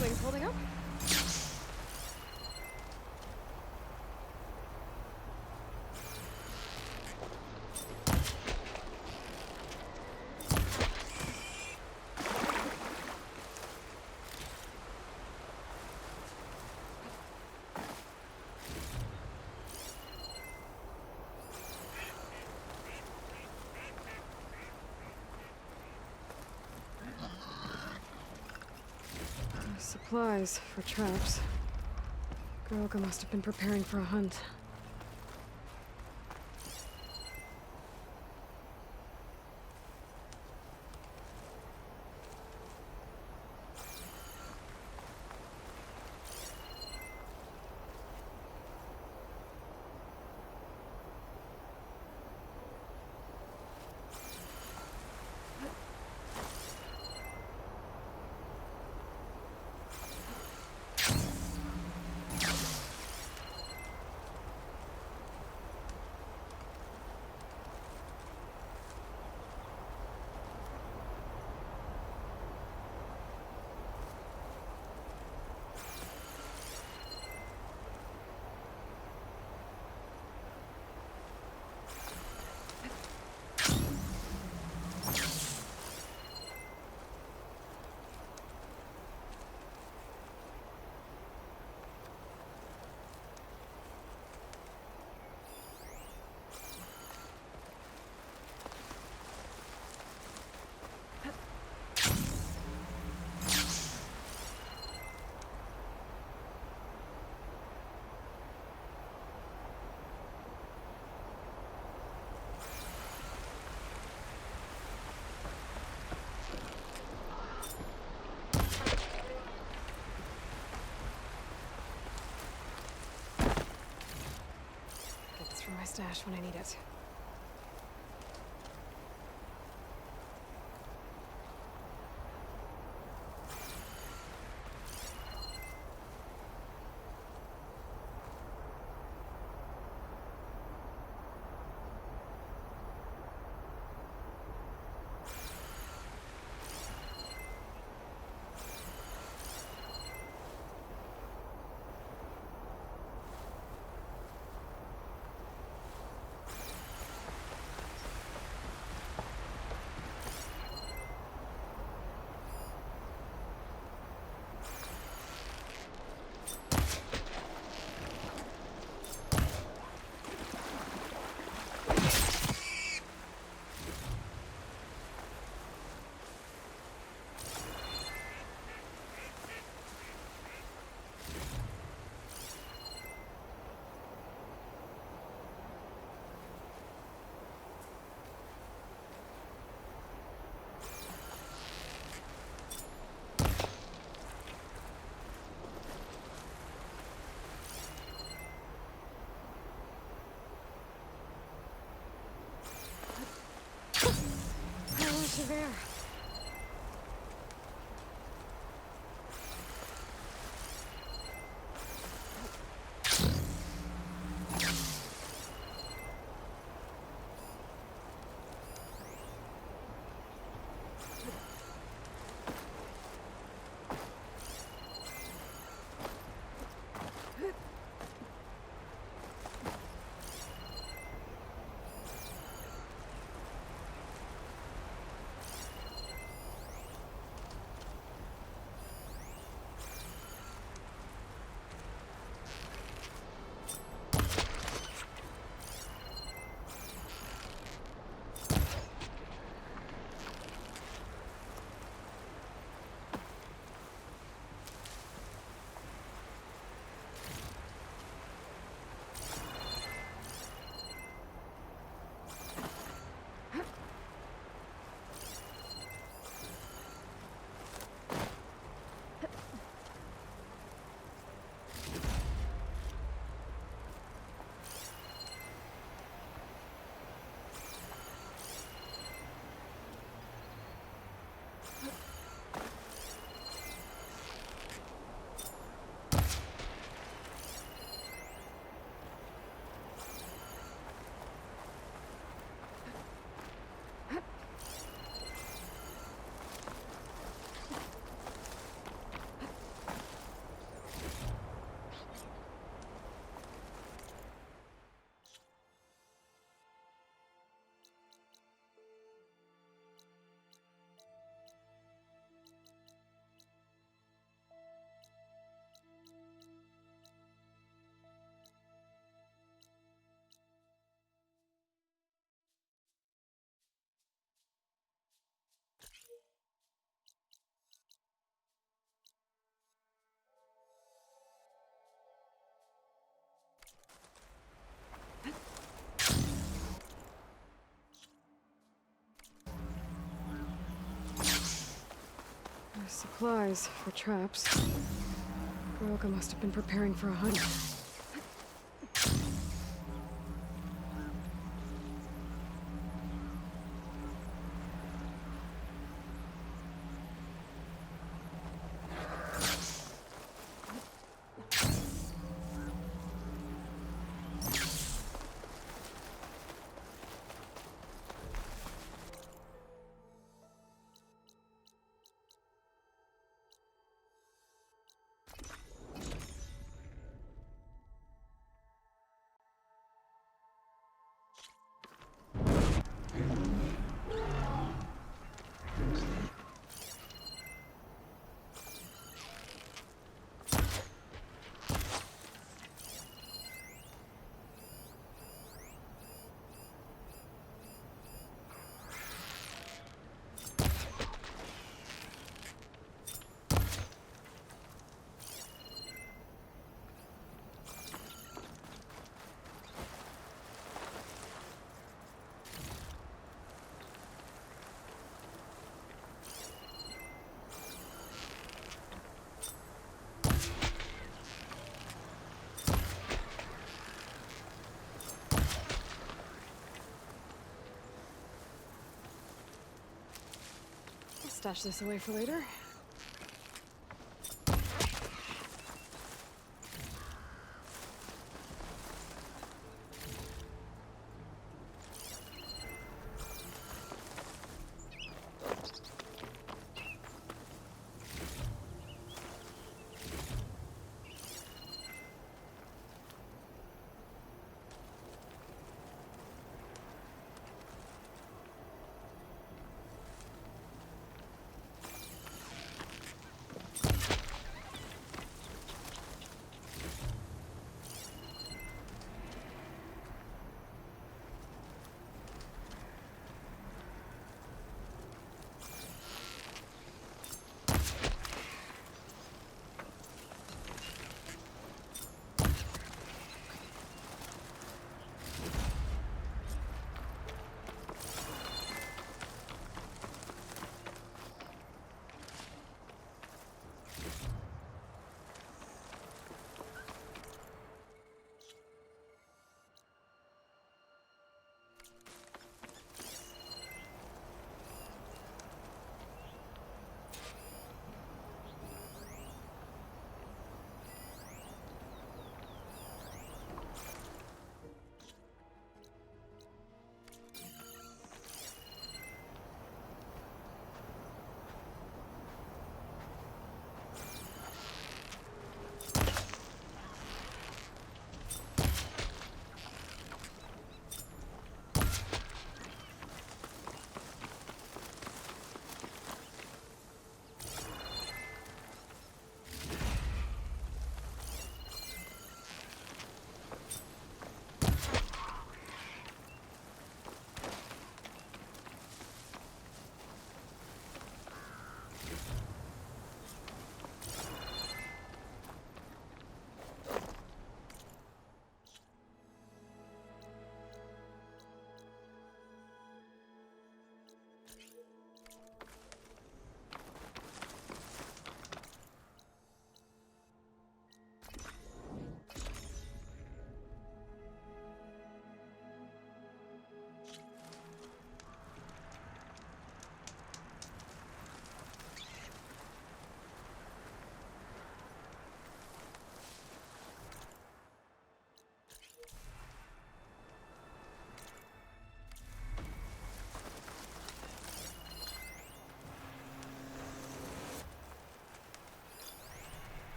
Wings holding up? Supplies for traps. Groga must have been preparing for a hunt. stash when I need it. There. Supplies for traps. Groga must have been preparing for a hunt. stash this away for later.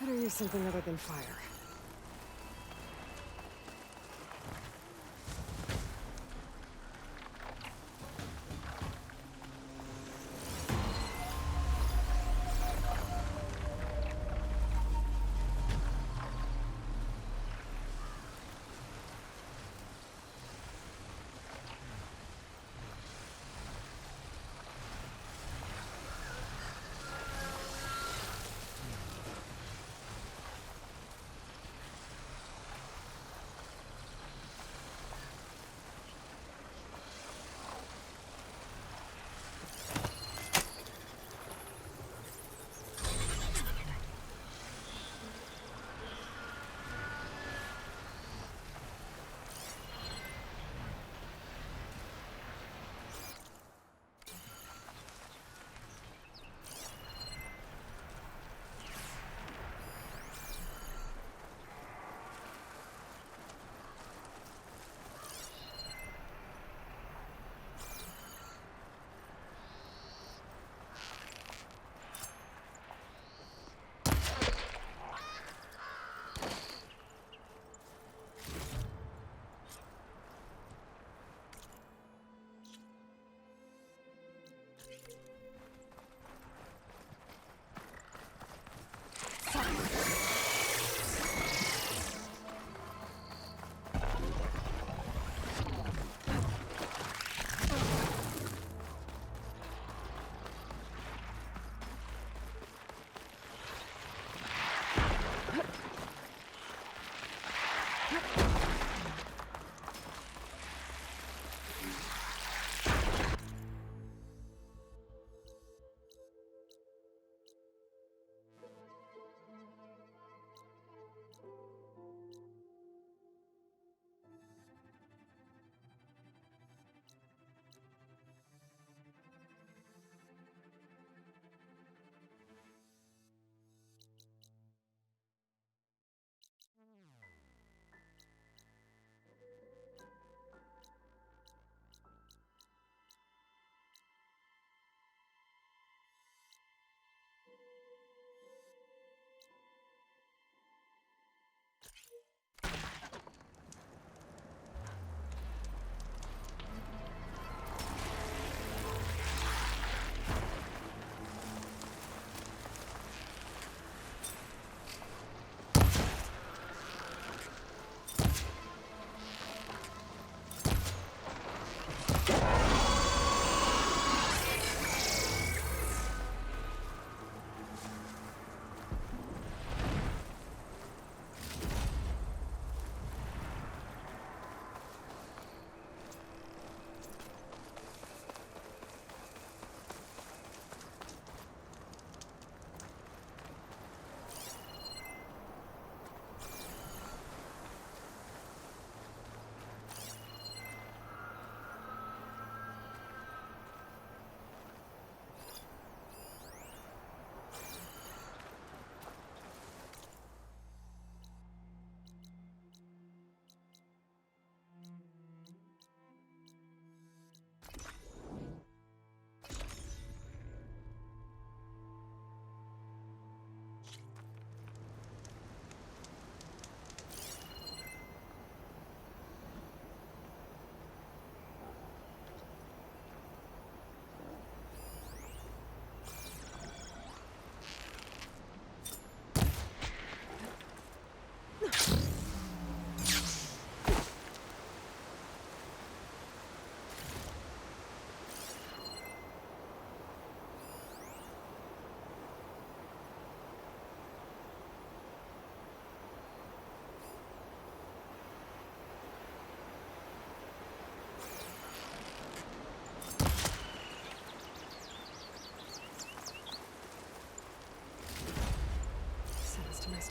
Better use something other than fire.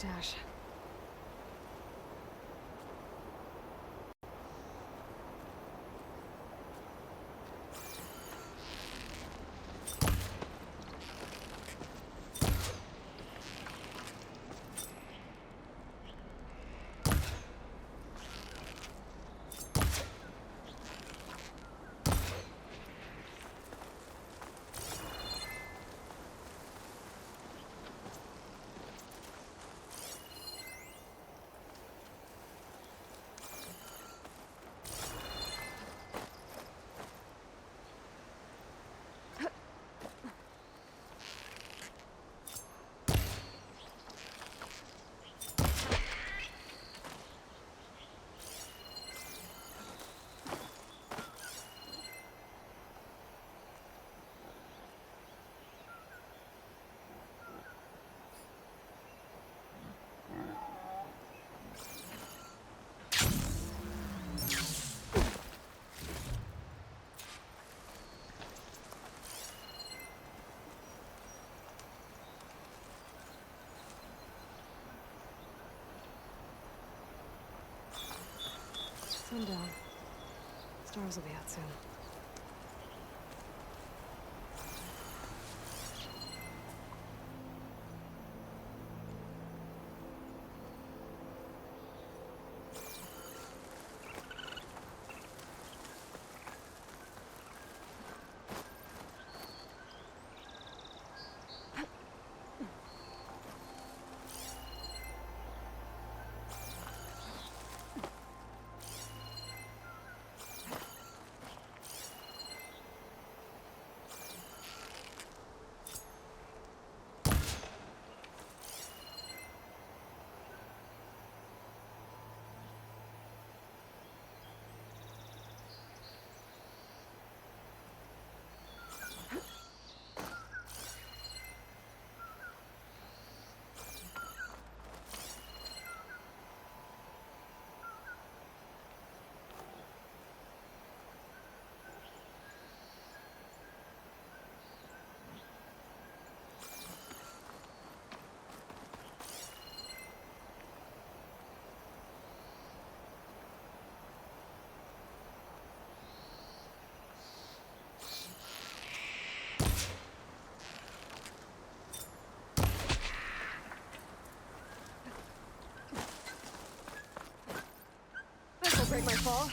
stash. Sundown. Stars will be out soon. This'll break my fall.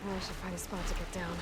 I should find a spot to get down.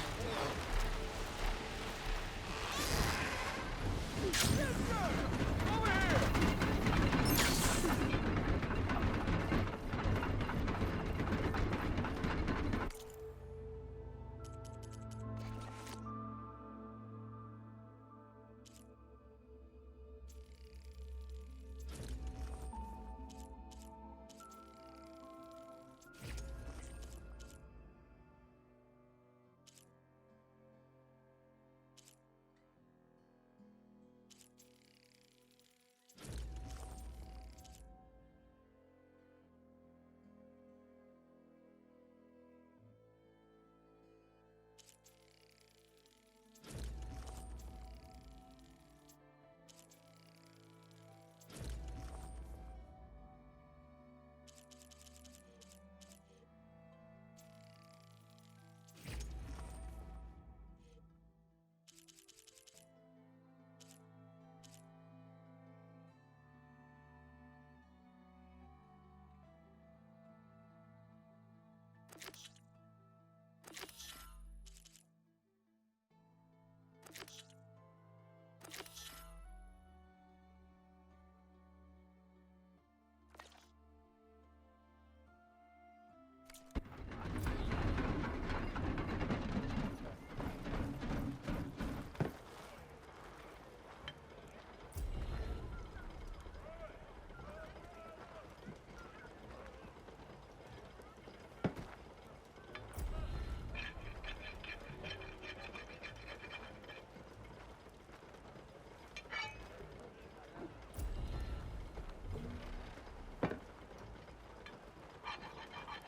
Ouch.